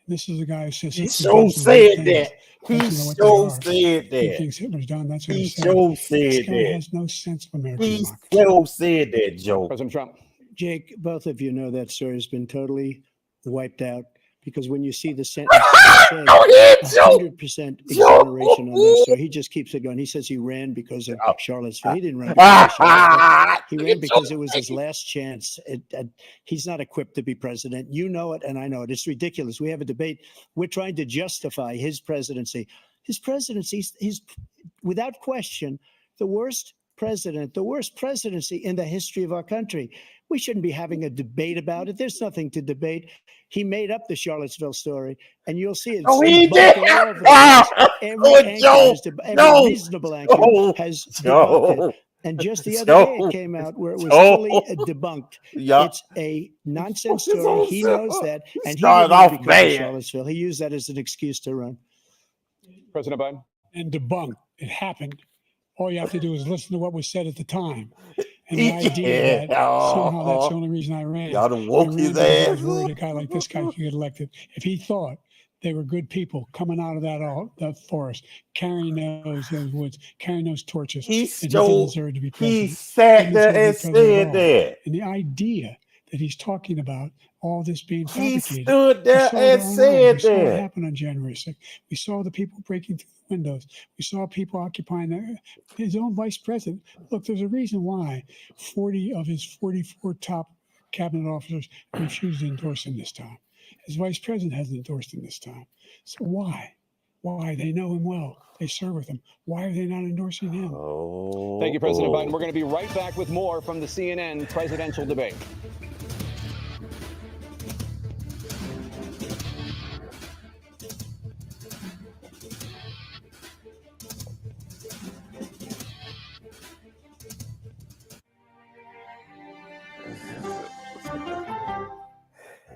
[SPEAKER 3] And this is a guy who says
[SPEAKER 1] he so said that. He so said
[SPEAKER 3] He
[SPEAKER 1] that.
[SPEAKER 3] thinks Hitler's done. That's what
[SPEAKER 1] He
[SPEAKER 3] he said.
[SPEAKER 1] so
[SPEAKER 3] This
[SPEAKER 1] said
[SPEAKER 3] guy
[SPEAKER 1] that.
[SPEAKER 3] has no sense of American
[SPEAKER 1] He
[SPEAKER 3] democracy.
[SPEAKER 1] so said that, Joe.
[SPEAKER 2] President Trump.
[SPEAKER 4] Jake, both of you know that story has been totally wiped out because when you see the sentence, it says
[SPEAKER 1] Go ahead, Joe.
[SPEAKER 4] 100% exoneration on this. So he just keeps it going. He says he ran because of Charlottesville. He didn't run because of Charlottesville. He ran because it was his last chance. He's not equipped to be president. You know it, and I know it. It's ridiculous. We have a debate. We're trying to justify his presidency. His presidency, he's without question the worst president, the worst presidency in the history of our country. We shouldn't be having a debate about it. There's nothing to debate. He made up the Charlottesville story, and you'll see it.
[SPEAKER 1] Oh, he did.
[SPEAKER 4] Every reasonable anchor has debunked it. And just the other day, it came out where it was fully debunked. It's a nonsense story. He knows that, and he didn't run because of Charlottesville. He used that as an excuse to run.
[SPEAKER 2] President Biden?
[SPEAKER 3] And debunked. It happened. All you have to do is listen to what was said at the time. And the idea that somehow that's the only reason I ran.
[SPEAKER 1] Y'all done woke his ass.
[SPEAKER 3] I was worried a guy like this guy could get elected. If he thought they were good people coming out of that forest, carrying those woods, carrying those torches,
[SPEAKER 1] He
[SPEAKER 3] didn't deserve to be president.
[SPEAKER 1] He sat there and said that.
[SPEAKER 3] And the idea that he's talking about all this being
[SPEAKER 1] He
[SPEAKER 3] fabricated.
[SPEAKER 1] stood there and said
[SPEAKER 3] we saw what
[SPEAKER 1] that.
[SPEAKER 3] happened on January 6th. We saw the people breaking through the windows. We saw people occupying his own vice president. Look, there's a reason why 40 of his 44 top cabinet officers refused to endorse him this time. His vice president hasn't endorsed him this time. So why? Why? They know him well. They serve with him. Why are they not endorsing him?
[SPEAKER 2] Thank you, President Biden. We're going to be right back with more from the CNN presidential debate.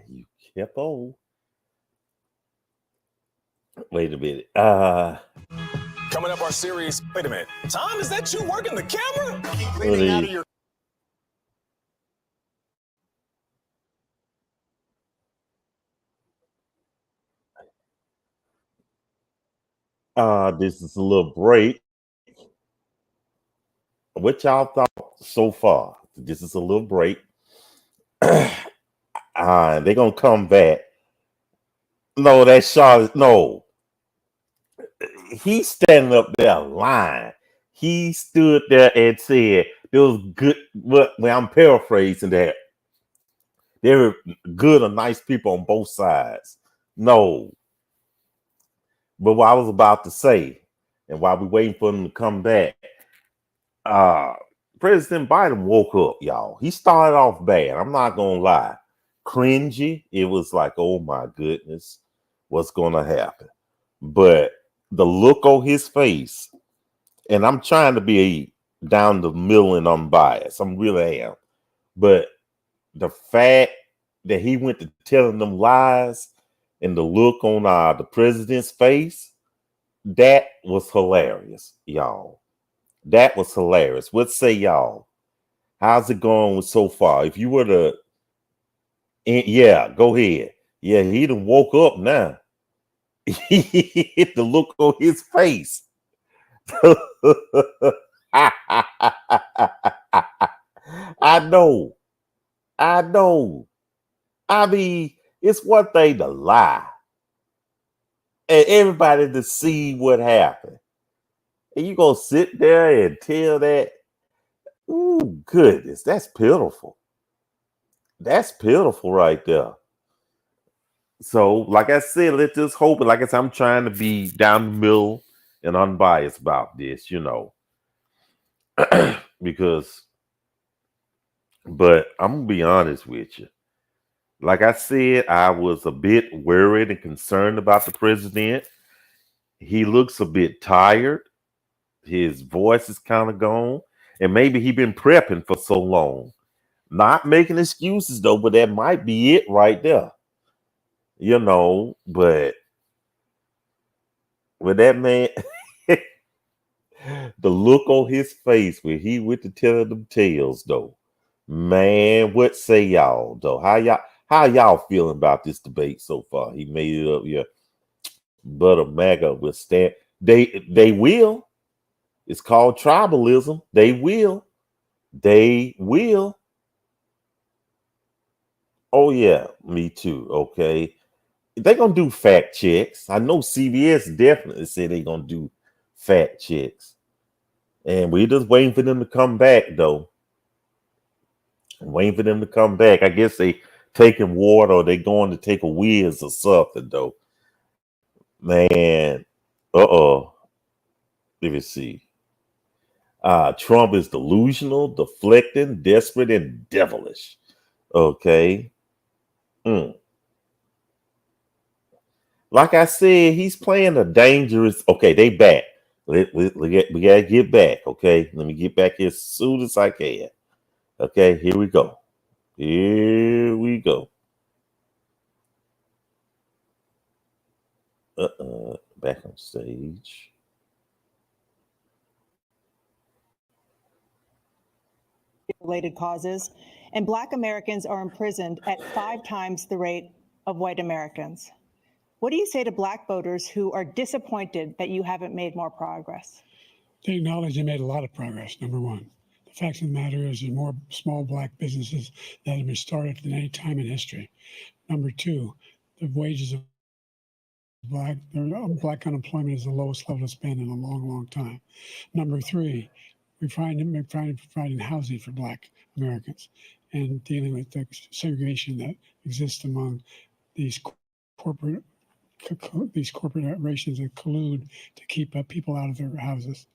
[SPEAKER 1] You kept on. Wait a minute.
[SPEAKER 6] Coming up, our series. Wait a minute. Tom, is that you working the camera? Keep
[SPEAKER 1] What
[SPEAKER 6] leaning
[SPEAKER 1] are
[SPEAKER 6] out
[SPEAKER 1] you-
[SPEAKER 6] of your.
[SPEAKER 1] This is a little break. What y'all thought so far? This is a little break. They're gonna come back. No, that's Charlotte. No, he's standing up there lying. He stood there and said there was good. Well, I'm paraphrasing that. There were good or nice people on both sides. No. But what I was about to say, and while we're waiting for him to come back, President Biden woke up, y'all. He started off bad. I'm not gonna lie. Cringy. It was like, oh my goodness, what's gonna happen? But the look on his face, and I'm trying to be down the middle and unbiased. I really am. But the fact that he went to telling them lies and the look on the president's face, that was hilarious, y'all. That was hilarious. What say y'all? How's it going so far? If you were to, yeah, go ahead. Yeah, he done woke up now. The look on his face. I know. I mean, it's one thing to lie and everybody to see what happened. And you gonna sit there and tell that? Ooh, goodness, that's pitiful. That's pitiful right there. So, like I said, let's just hope. Like I said, I'm trying to be down the middle and unbiased about this, because. But I'm gonna be honest with you. Like I said, I was a bit worried and concerned about the president. He looks a bit tired. His voice is kind of gone. And maybe he's been prepping for so long. Not making excuses though, but that might be it right there. But with that man, the look on his face when he went to tell them tales though. Man, what say y'all though? How y'all feeling about this debate so far? He made it up here. But a MAGA will stand. They will. It's called tribalism. They will. Oh yeah, me too. Okay. they're gonna do fact checks. I know CBS definitely said they're gonna do fact checks, and we're just waiting for them to come back, though. Waiting for them to come back. I guess they taking water or they going to take a whiz or something, though. Man, let me see. Trump is delusional, deflecting, desperate, and devilish. Okay. Mm. Like I said, he's playing a dangerous. Okay, they back. We gotta get back. Okay, let me get back here as soon as I can. Okay, here we go. Here we go. Back on stage.
[SPEAKER 5] Related causes, and Black Americans are imprisoned at 5 times the rate of white Americans. What do you say to Black voters who are disappointed that you haven't made more progress?
[SPEAKER 3] They acknowledge they made a lot of progress, number one. The fact of the matter is there's more small Black businesses that have been started than any time in history. Number two, the wages of Black unemployment is the lowest level it's been in a long, long time. Number three, we're providing housing for Black Americans and dealing with the segregation that exists among these corporate corporations that collude to keep people out of their houses.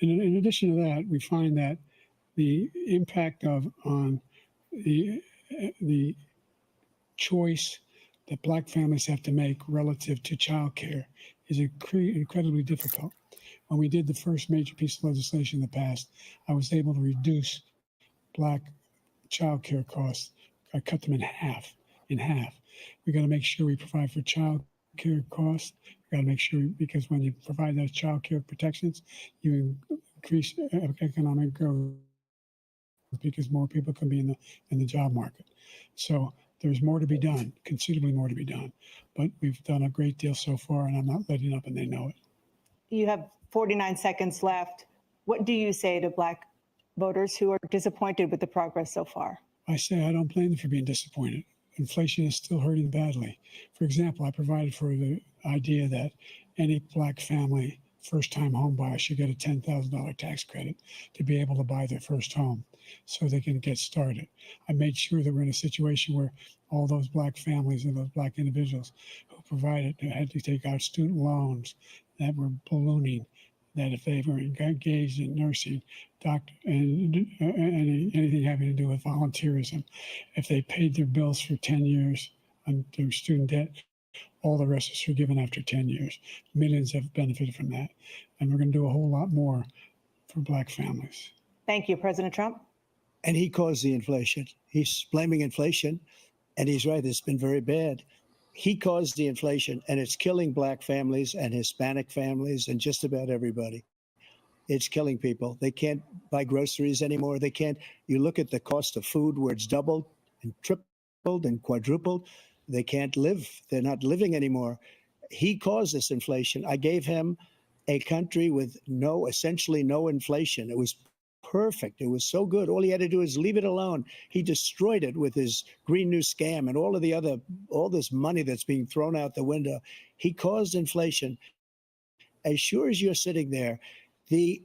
[SPEAKER 3] And in addition to that, we find that the impact on the choice that Black families have to make relative to child care is incredibly difficult. When we did the first major piece of legislation in the past, I was able to reduce Black child care costs. I cut them in half. We got to make sure we provide for child care costs. We got to make sure, because when you provide those child care protections, you increase economic growth because more people can be in the job market. So there's more to be done, considerably more to be done. But we've done a great deal so far, and I'm not letting up, and they know it.
[SPEAKER 5] You have 49 seconds left. What do you say to Black voters who are disappointed with the progress so far?
[SPEAKER 3] I say I don't blame them for being disappointed. Inflation is still hurting badly. For example, I provided for the idea that any Black family first-time home buyer should get a $10,000 tax credit to be able to buy their first home so they can get started. I made sure that we're in a situation where all those Black families and those Black individuals who provided had to take out student loans that were ballooning, that if they were engaged in nursing, doctor, and anything having to do with volunteerism, if they paid their bills for 10 years on their student debt, all the rest is forgiven after 10 years. Millions have benefited from that. And we're going to do a whole lot more for Black families.
[SPEAKER 5] Thank you, President Trump.
[SPEAKER 4] And he caused the inflation. He's blaming inflation, and he's right. It's been very bad. He caused the inflation, and it's killing Black families and Hispanic families and just about everybody. It's killing people. They can't buy groceries anymore. They can't. You look at the cost of food where it's doubled and tripled and quadrupled. They can't live. They're not living anymore. He caused this inflation. I gave him a country with essentially no inflation. It was perfect. It was so good. All he had to do is leave it alone. He destroyed it with his Green New scam and all this money that's being thrown out the window. He caused inflation. As sure as you're sitting there, the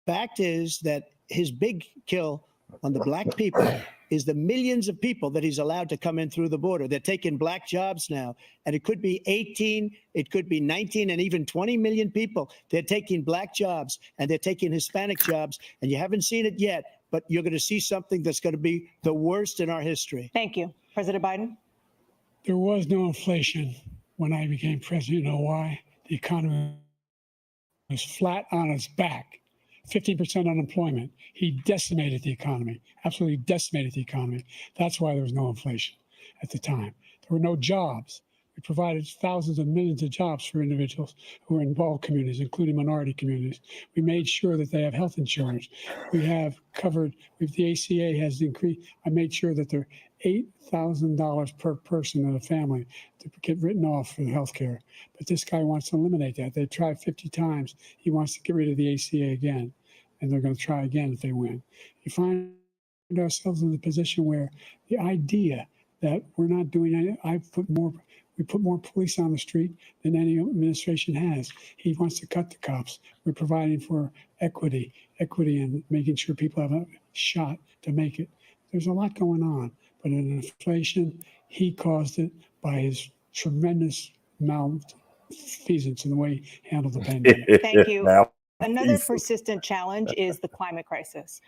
[SPEAKER 4] fact is that his big kill on the Black people is the millions of people that he's allowed to come in through the border. They're taking Black jobs now, and it could be 18, it could be 19, and even 20 million people. They're taking Black jobs, and they're taking Hispanic jobs, and you haven't seen it yet, but you're going to see something that's going to be the worst in our history.
[SPEAKER 5] Thank you. President Biden?
[SPEAKER 3] There was no inflation when I became president. You know why? The economy was flat on its back. 15% unemployment. He decimated the economy, absolutely decimated the economy. That's why there was no inflation at the time. There were no jobs. We provided thousands of millions of jobs for individuals who were in all communities, including minority communities. We made sure that they have health insurance. We have covered, the ACA has increased. I made sure that they're $8,000 per person in a family to get written off for health care. But this guy wants to eliminate that. They tried 50 times. He wants to get rid of the ACA again, and they're going to try again if they win. You find ourselves in the position where the idea that we're not doing any. We put more police on the street than any administration has. He wants to cut the cops. We're providing for equity and making sure people have a shot to make it. There's a lot going on, but in inflation, he caused it by his tremendous malfeasance in the way he handled the pandemic.
[SPEAKER 5] Thank you.
[SPEAKER 1] Now,
[SPEAKER 5] Another
[SPEAKER 1] he's-
[SPEAKER 5] persistent challenge is the climate crisis.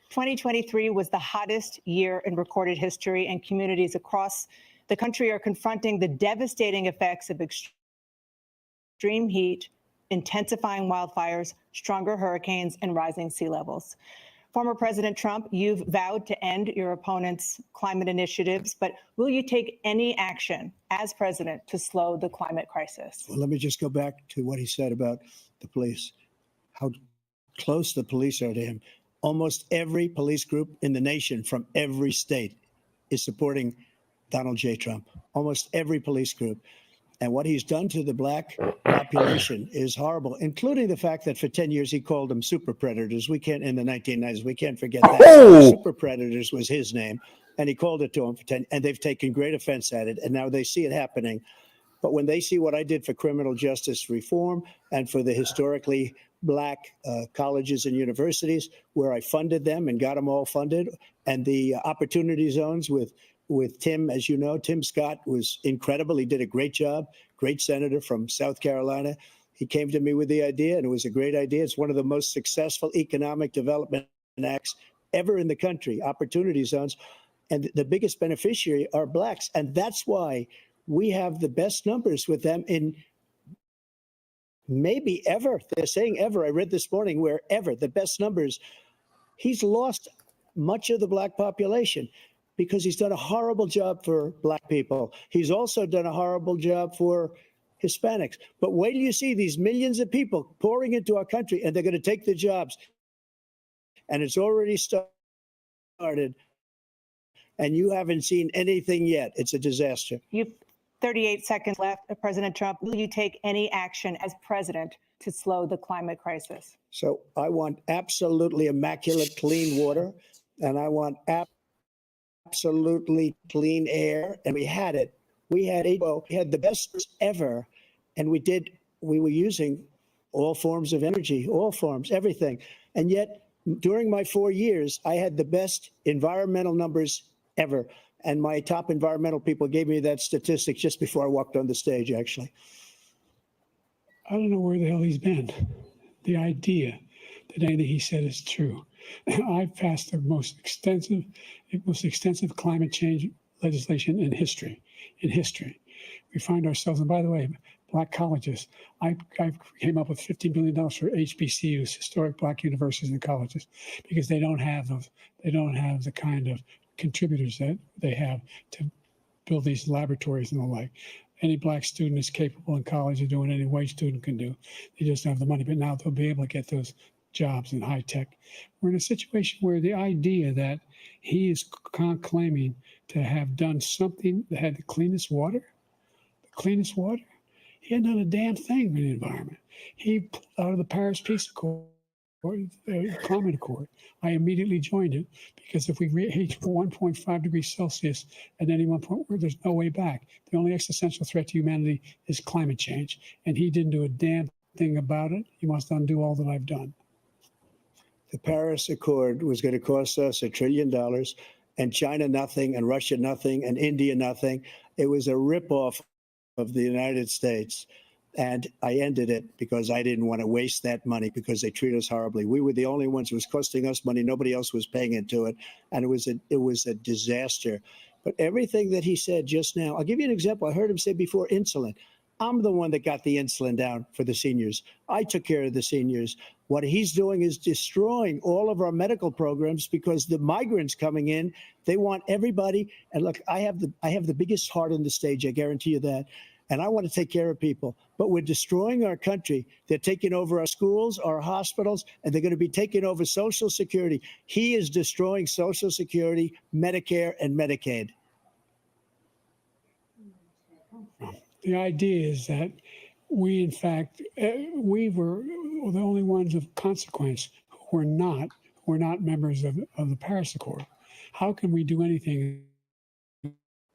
[SPEAKER 5] 2023 was the hottest year in recorded history, and communities across the country are confronting the devastating effects of extreme heat, intensifying wildfires, stronger hurricanes, and rising sea levels. Former President Trump, you've vowed to end your opponent's climate initiatives, but will you take any action as president to slow the climate crisis?
[SPEAKER 4] Well, let me just go back to what he said about the police, how close the police are to him. Almost every police group in the nation from every state is supporting Donald J. Trump, almost every police group. And what he's done to the black population is horrible, including the fact that for 10 years he called them super predators. We can't, in the 1990s, we can't forget that.
[SPEAKER 1] Oh!
[SPEAKER 4] Super predators was his name. And he called it to them for 10, and they've taken great offense at it. And now they see it happening. But when they see what I did for criminal justice reform and for the historically black colleges and universities, where I funded them and got them all funded, and the opportunity zones with Tim, as you know, Tim Scott was incredible. He did a great job, great senator from South Carolina. He came to me with the idea, and it was a great idea. It's one of the most successful economic development acts ever in the country, opportunity zones. And the biggest beneficiary are blacks. And that's why we have the best numbers with them in maybe ever. They're saying ever. I read this morning where ever, the best numbers. He's lost much of the black population because he's done a horrible job for black people. He's also done a horrible job for Hispanics. But wait till you see these millions of people pouring into our country, and they're going to take the jobs. And it's already started. And you haven't seen anything yet. It's a disaster.
[SPEAKER 5] You've 38 seconds left. President Trump, will you take any action as president to slow the climate crisis?
[SPEAKER 4] So I want absolutely immaculate clean water, and I want absolutely clean air. And we had it. We had the best ever. And we were using all forms of energy, all forms, everything. And yet during my 4 years, I had the best environmental numbers ever. And my top environmental people gave me that statistic just before I walked on the stage, actually.
[SPEAKER 3] I don't know where the hell he's been. The idea that anything he said is true. I've passed the most extensive climate change legislation in history. We find ourselves, and by the way, black colleges. I came up with $15 billion for HBCUs, historic black universities and colleges, because they don't have the kind of contributors that they have to build these laboratories and the like. Any black student is capable in college of doing any white student can do. They just don't have the money, but now they'll be able to get those jobs in high tech. We're in a situation where the idea that he is claiming to have done something that had the cleanest water, he hadn't done a damn thing for the environment. He pulled out of the Paris Peace Accord, Climate Accord. I immediately joined it because if we reach 1.5 degrees Celsius at any one point, there's no way back. The only existential threat to humanity is climate change, and he didn't do a damn thing about it. He wants to undo all that I've done.
[SPEAKER 4] The Paris Accord was going to cost us $1 trillion, and China nothing, and Russia nothing, and India nothing. It was a ripoff of the United States. And I ended it because I didn't want to waste that money because they treat us horribly. We were the only ones who was costing us money. Nobody else was paying into it. And it was a disaster. But everything that he said just now, I'll give you an example. I heard him say before insulin. I'm the one that got the insulin down for the seniors. I took care of the seniors. What he's doing is destroying all of our medical programs because the migrants coming in, they want everybody. And look, I have the biggest heart on the stage. I guarantee you that. And I want to take care of people, but we're destroying our country. They're taking over our schools, our hospitals, and they're going to be taking over Social Security. He is destroying Social Security, Medicare, and Medicaid.
[SPEAKER 3] The idea is that we, in fact, we were the only ones of consequence who were not members of the Paris Accord. How can we do anything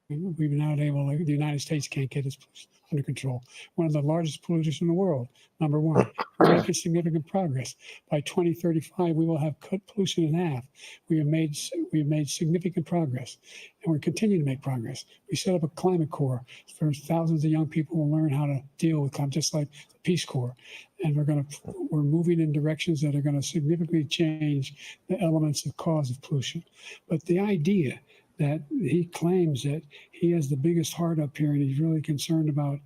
[SPEAKER 3] we've now been able, like, the United States can't get its pollution under control. One of the largest polluters in the world, number one. We're making significant progress. By 2035, we will have cut pollution in half. We have made significant progress, and we're continuing to make progress. We set up a climate corps for thousands of young people to learn how to deal with climate, just like the Peace Corps. And we're moving in directions that are going to significantly change the elements of cause of pollution. But the idea that he claims that he has the biggest heart up here and he's really concerned about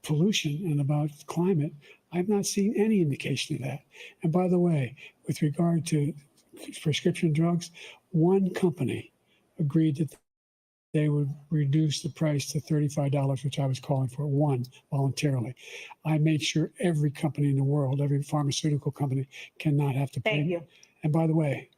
[SPEAKER 3] pollution and about climate, I've not seen any indication of that. And by the way, with regard to prescription drugs, one company agreed that they would reduce the price to $35, which I was calling for, one, voluntarily. I made sure every company in the world, every pharmaceutical company, cannot have to pay.
[SPEAKER 5] Thank you.
[SPEAKER 3] And by the way,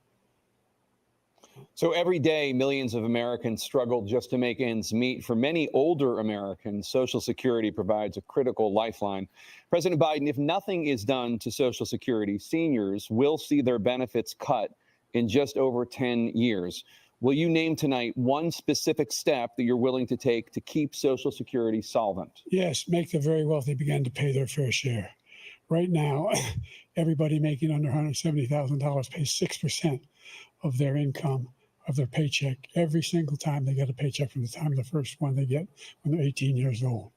[SPEAKER 2] So every day, millions of Americans struggle just to make ends meet. For many older Americans, Social Security provides a critical lifeline. President Biden, if nothing is done to Social Security, seniors will see their benefits cut in just over 10 years. Will you name tonight one specific step that you're willing to take to keep Social Security solvent?
[SPEAKER 3] yes, make the very wealthy begin to pay their fair share. Right now, everybody making under $170,000 pays 6% of their income, of their paycheck, every single time they get a paycheck from the time of the first one they get when they're 18 years old.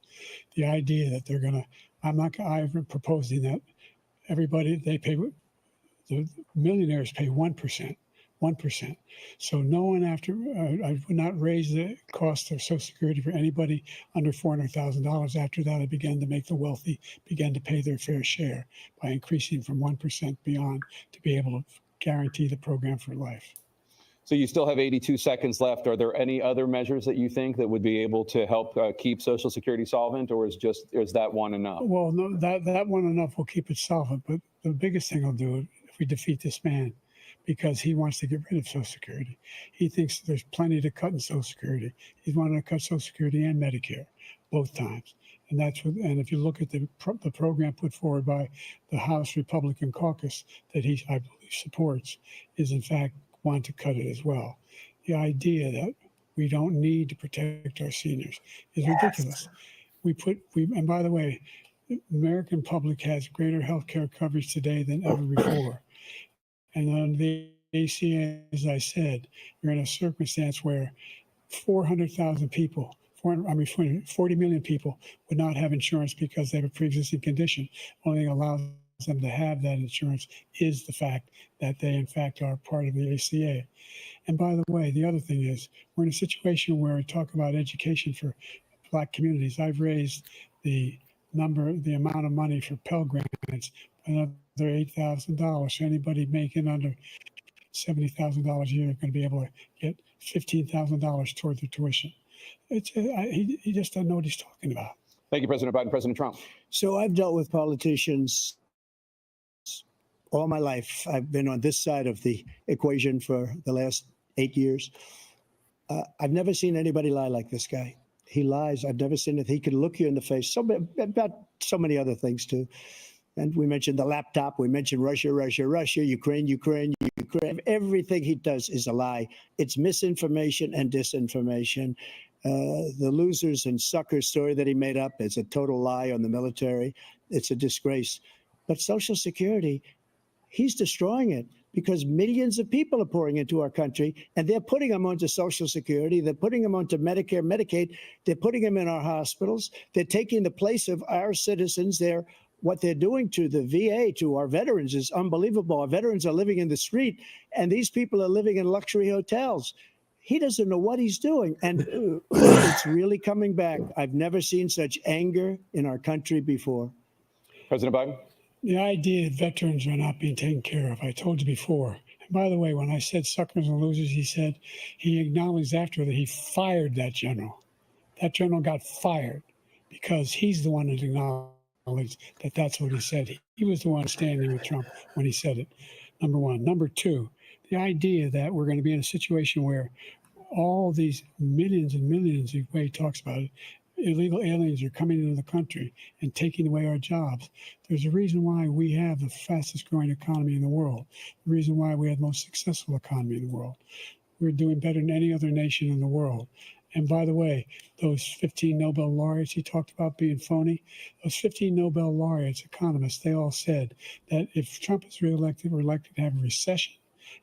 [SPEAKER 3] The idea that they're going to, I'm proposing that everybody, the millionaires pay 1%. 1%. So no one I would not raise the cost of Social Security for anybody under $400,000. After that, I began to make the wealthy begin to pay their fair share by increasing from 1% beyond to be able to guarantee the program for life.
[SPEAKER 2] So you still have 82 seconds left. Are there any other measures that you think that would be able to help keep Social Security solvent, or is that one enough?
[SPEAKER 3] Well, no, that one enough will keep it solvent. But the biggest thing will do it if we defeat this man, because he wants to get rid of Social Security. He thinks there's plenty to cut in Social Security. He's wanting to cut Social Security and Medicare both times. And and if you look at the program put forward by the House Republican caucus that I believe supports, is in fact want to cut it as well. The idea that we don't need to protect our seniors is ridiculous. And by the way, the American public has greater health care coverage today than ever before. And on the ACA, as I said, you're in a circumstance where 400,000 people, 40 million people would not have insurance because they have a pre-existing condition. Only thing allows them to have that insurance is the fact that they, in fact, are part of the ACA. And by the way, the other thing is we're in a situation where we talk about education for Black communities. I've raised the amount of money for Pell Grants, another $8,000. So anybody making under $70,000 a year is going to be able to get $15,000 toward their tuition. He just doesn't know what he's talking about.
[SPEAKER 2] Thank you, President Biden. President Trump.
[SPEAKER 4] So I've dealt with politicians all my life. I've been on this side of the equation for the last 8 years. I've never seen anybody lie like this guy. He lies. I've never seen it. He can look you in the face about so many other things, too. And we mentioned the laptop. We mentioned Russia, Ukraine. Everything he does is a lie. It's misinformation and disinformation. The losers and suckers story that he made up is a total lie on the military. It's a disgrace. But Social Security, he's destroying it because millions of people are pouring into our country, and they're putting them onto Social Security. They're putting them onto Medicare, Medicaid. They're putting them in our hospitals. They're taking the place of our citizens. What they're doing to the VA, to our veterans, is unbelievable. Our veterans are living in the street, and these people are living in luxury hotels. He doesn't know what he's doing, and it's really coming back. I've never seen such anger in our country before.
[SPEAKER 2] President Biden.
[SPEAKER 3] The idea that veterans are not being taken care of, I told you before. And by the way, when I said suckers and losers, he acknowledged after that he fired that general. That general got fired because he's the one that acknowledged that that's what he said. He was the one standing with Trump when he said it, number one. Number two, the idea that we're going to be in a situation where all these millions and millions, the way he talks about it, illegal aliens are coming into the country and taking away our jobs. There's a reason why we have the fastest growing economy in the world, the reason why we have the most successful economy in the world. we're doing better than any other nation in the world. And by the way, those 15 Nobel laureates he talked about being phony, those 15 Nobel laureates, economists, they all said that if Trump is reelected, we're likely to have a recession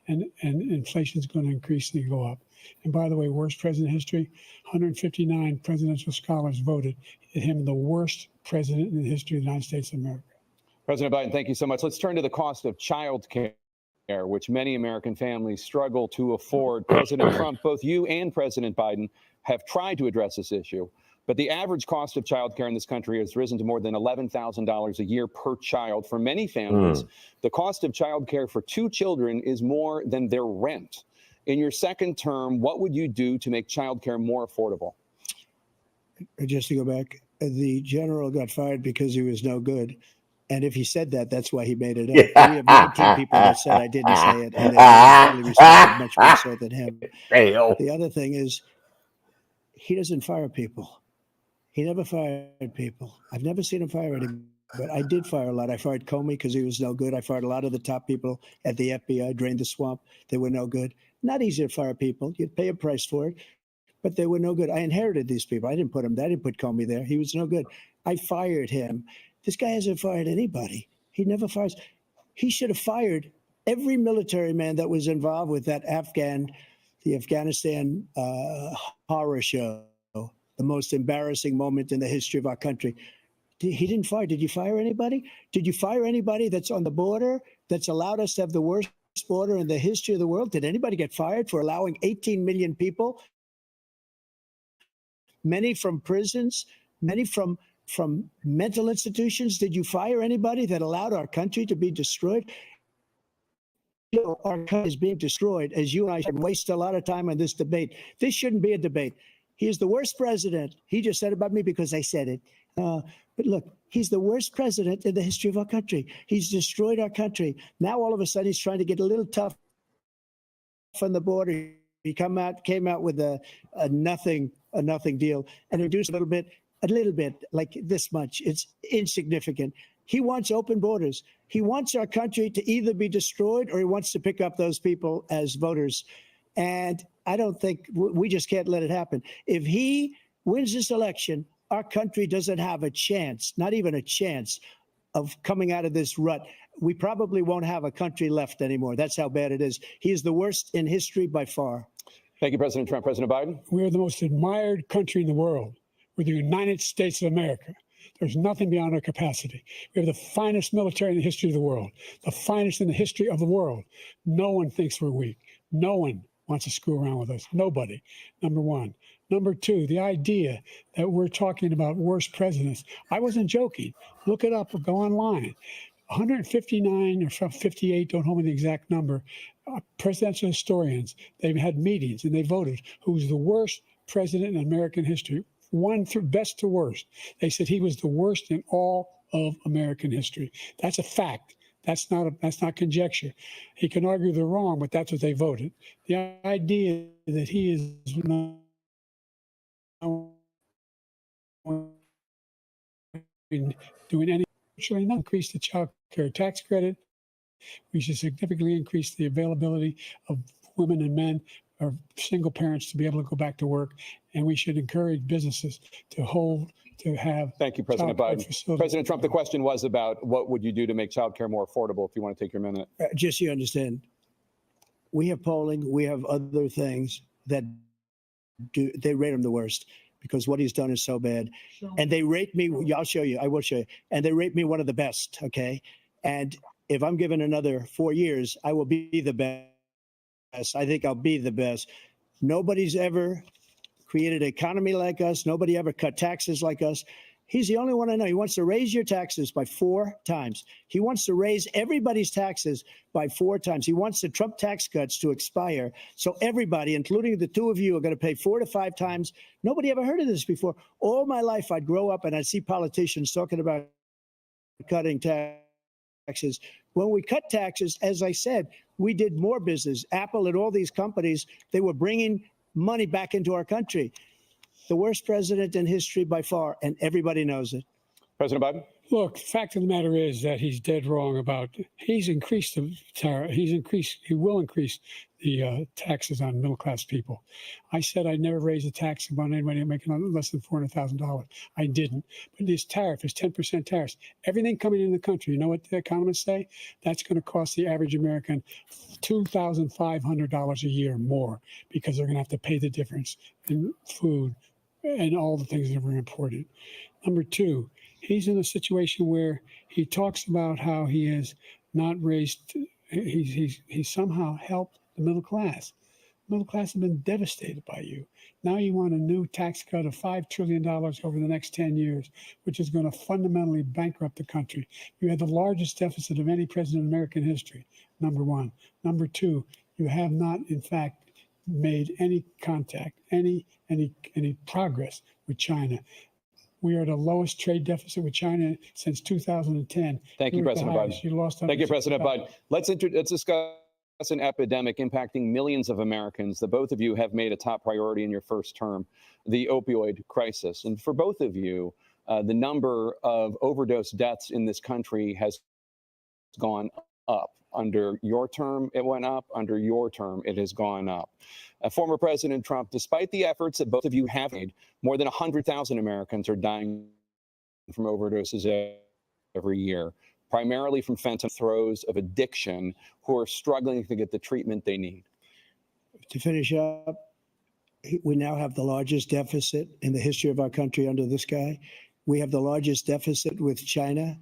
[SPEAKER 3] and inflation is going to increasingly go up. And by the way, worst president in history, 159 presidential scholars voted him the worst president in the history of the United States of America.
[SPEAKER 2] President Biden, thank you so much. Let's turn to the cost of child care, which many American families struggle to afford. President Trump, both you and President Biden have tried to address this issue, but the average cost of child care in this country has risen to more than $11,000 a year per child. For many families, the cost of child care for 2 children is more than their rent. In your second term, what would you do to make child care more affordable?
[SPEAKER 4] Just to go back, the general got fired because he was no good. And if he said that, that's why he made it up. We have 19 people that said I didn't say it, and they're highly respected, much more so than him. The other thing is, he doesn't fire people. He never fired people. I've never seen him fire anybody, but I did fire a lot. I fired Comey because he was no good. I fired a lot of the top people at the FBI, drained the swamp. They were no good. Not easy to fire people. You'd pay a price for it, but they were no good. I inherited these people. I didn't put him there. I didn't put Comey there. He was no good. I fired him. This guy hasn't fired anybody. He never fires. He should have fired every military man that was involved with that the Afghanistan horror show, the most embarrassing moment in the history of our country. He didn't fire. Did you fire anybody? Did you fire anybody that's on the border that's allowed us to have the worst border in the history of the world? Did anybody get fired for allowing 18 million people, many from prisons, many from mental institutions? Did you fire anybody that allowed our country to be destroyed? Our country is being destroyed, as you and I should waste a lot of time on this debate. This shouldn't be a debate. He is the worst president. He just said about me because I said it. But look, he's the worst president in the history of our country. He's destroyed our country. Now all of a sudden he's trying to get a little tough on the border. He came out with a nothing deal and reduced a little bit, like this much. It's insignificant. He wants open borders. He wants our country to either be destroyed or he wants to pick up those people as voters. And I don't think we just can't let it happen. If he wins this election, our country doesn't have a chance, not even a chance, of coming out of this rut. We probably won't have a country left anymore. That's how bad it is. He is the worst in history by far.
[SPEAKER 2] Thank you, President Trump. President Biden?
[SPEAKER 3] We are the most admired country in the world. We're the United States of America. There's nothing beyond our capacity. We have the finest military in the history of the world, the finest in the history of the world. No one thinks we're weak. No one wants to screw around with us. Nobody, number one. Number two, the idea that we're talking about worst presidents. I wasn't joking. Look it up or go online. 159 or 58, don't hold me the exact number, presidential historians, they've had meetings and they voted who's the worst president in American history. One through best to worst. They said he was the worst in all of American history. That's a fact. That's not conjecture. He can argue they're wrong, but that's what they voted. The idea that he is not doing any, actually not increase the child care tax credit. We should significantly increase the availability of women and men or single parents to be able to go back to work. And we should encourage businesses to have.
[SPEAKER 2] Thank you, President Biden. President Trump, the question was about what would you do to make child care more affordable, if you want to take your minute.
[SPEAKER 4] Just so you understand, we have polling, we have other things that they rate him the worst because what he's done is so bad. And they rate me, I'll show you, I will show you. And they rate me one of the best, okay? And if I'm given another 4 years, I will be the best. I think I'll be the best. Nobody's ever created an economy like us. Nobody ever cut taxes like us. He's the only one I know. He wants to raise your taxes by 4 times. He wants to raise everybody's taxes by 4 times. He wants the Trump tax cuts to expire. So everybody, including the two of you, are going to pay 4 to 5 times. Nobody ever heard of this before. All my life, I'd grow up and I'd see politicians talking about cutting taxes. When we cut taxes, as I said, we did more business. Apple and all these companies, they were bringing money back into our country. The worst president in history by far, and everybody knows it.
[SPEAKER 2] President Biden?
[SPEAKER 3] Look, the fact of the matter is that he's dead wrong about. He's increased the tariff. He will increase the taxes on middle class people. I said I'd never raise a tax on anybody making less than $400,000. I didn't. But this tariff is 10% tariffs. Everything coming in the country. You know what the economists say? That's going to cost the average American $2,500 a year more because they're going to have to pay the difference in food and all the things that are imported. Number two, he's in a situation where he talks about how he has not raised, he's somehow helped the middle class. Middle class have been devastated by you. Now you want a new tax cut of $5 trillion over the next 10 years, which is going to fundamentally bankrupt the country. You had the largest deficit of any president in American history, number one. Number two, you have not, in fact, made any contact, any progress with China. We are at the lowest trade deficit with China since 2010.
[SPEAKER 2] Thank you, President Biden.
[SPEAKER 3] You lost.
[SPEAKER 2] Thank you, President Biden. Let's discuss an epidemic impacting millions of Americans that both of you have made a top priority in your first term, the opioid crisis. And for both of you, the number of overdose deaths in this country has gone up. Under your term, it went up. Under your term, it has gone up. Former President Trump, despite the efforts that both of you have made, more than 100,000 Americans are dying from overdoses every year, primarily from fentanyl throes of addiction, who are struggling to get the treatment they need.
[SPEAKER 4] To finish up, we now have the largest deficit in the history of our country under this guy. We have the largest deficit with China.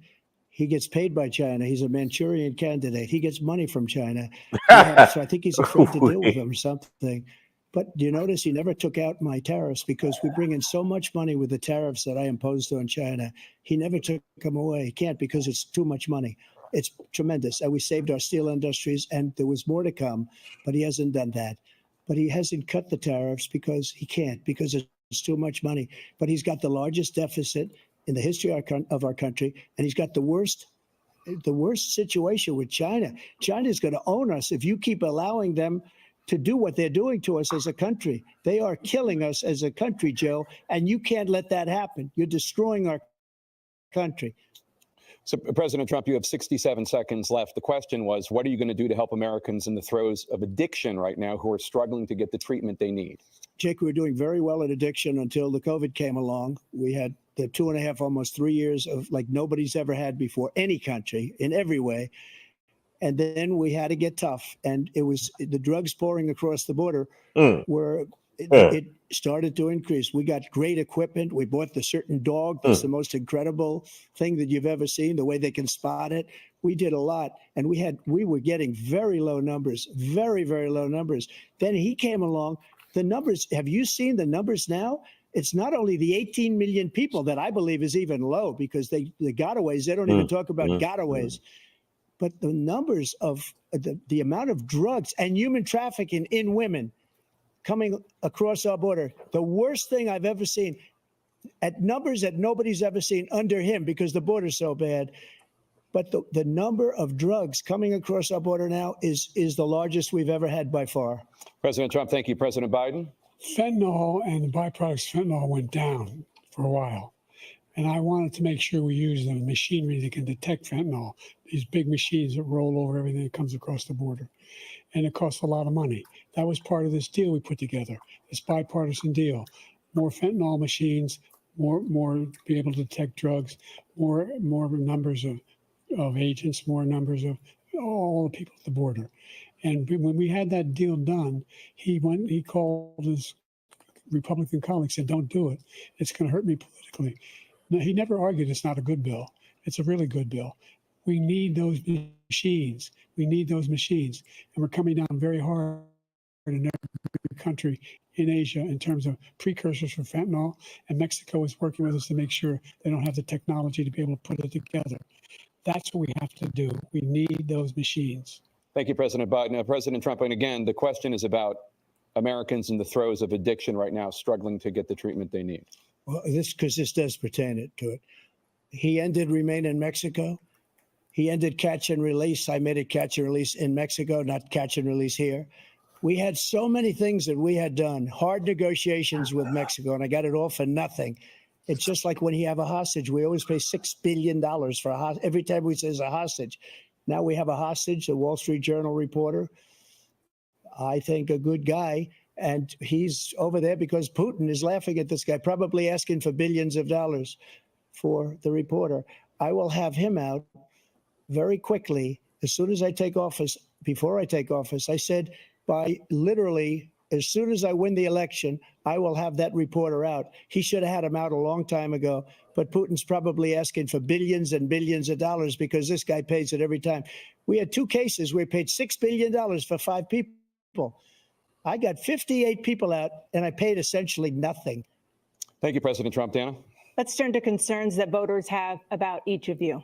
[SPEAKER 4] He gets paid by China. He's a Manchurian candidate. He gets money from China. So I think he's afraid to deal with them or something. But do you notice he never took out my tariffs because we bring in so much money with the tariffs that I imposed on China. He never took them away. He can't because it's too much money. It's tremendous. And we saved our steel industries, and there was more to come, but he hasn't done that. But he hasn't cut the tariffs because he can't, because it's too much money. But he's got the largest deficit in the history of our country, and he's got the worst situation with China. China's going to own us if you keep allowing them to do what they're doing to us as a country. They are killing us as a country, Joe, and you can't let that happen. You're destroying our country.
[SPEAKER 2] So, President Trump, you have 67 seconds left. The question was, what are you going to do to help Americans in the throes of addiction right now who are struggling to get the treatment they need?
[SPEAKER 4] Jake, we were doing very well at addiction until the COVID came along. We had the 2.5, almost 3 years of like nobody's ever had before, any country, in every way. And then we had to get tough. And it was the drugs pouring across the border were it started to increase. We got great equipment. We bought the certain dog. That's the most incredible thing that you've ever seen, the way they can spot it. We did a lot. And we were getting very low numbers, very, very low numbers. Then he came along. The numbers, have you seen the numbers now? It's not only the 18 million people that I believe is even low because the gotaways, they don't even talk about gotaways. But the numbers of the amount of drugs and human trafficking in women coming across our border, the worst thing I've ever seen, at numbers that nobody's ever seen under him because the border's so bad. But the number of drugs coming across our border now is the largest we've ever had by far.
[SPEAKER 2] President Trump, thank you. President Biden?
[SPEAKER 3] Fentanyl and the byproducts of fentanyl went down for a while. And I wanted to make sure we use the machinery that can detect fentanyl, these big machines that roll over everything that comes across the border. And it costs a lot of money. That was part of this deal we put together, this bipartisan deal. More fentanyl machines, more be able to detect drugs, more numbers of agents, more numbers of all the people at the border. And when we had that deal done, he called his Republican colleagues and said, don't do it. It's going to hurt me politically. No, he never argued it's not a good bill. It's a really good bill. We need those machines. We need those machines. And we're coming down very hard in every country in Asia in terms of precursors for fentanyl. And Mexico is working with us to make sure they don't have the technology to be able to put it together. That's what we have to do. We need those machines.
[SPEAKER 2] Thank you, President Biden. President Trump, and again, the question is about Americans in the throes of addiction right now, struggling to get the treatment they need.
[SPEAKER 4] Well, this does pertain to it. He ended Remain in Mexico. He ended catch and release. I made it catch and release in Mexico, not catch and release here. We had so many things that we had done, hard negotiations with Mexico, and I got it all for nothing. It's just like when you have a hostage. We always pay $6 billion for a hostage. Every time we say it's a hostage. Now we have a hostage, a Wall Street Journal reporter. I think a good guy. And he's over there because Putin is laughing at this guy, probably asking for billions of dollars for the reporter. I will have him out very quickly as soon as I take office. Before I take office, I said by literally as soon as I win the election, I will have that reporter out. He should have had him out a long time ago, but Putin's probably asking for billions and billions of dollars because this guy pays it every time. We had 2 cases where we paid $6 billion for 5 people. I got 58 people out and I paid essentially nothing.
[SPEAKER 2] Thank you, President Trump. Dana?
[SPEAKER 5] Let's turn to concerns that voters have about each of you.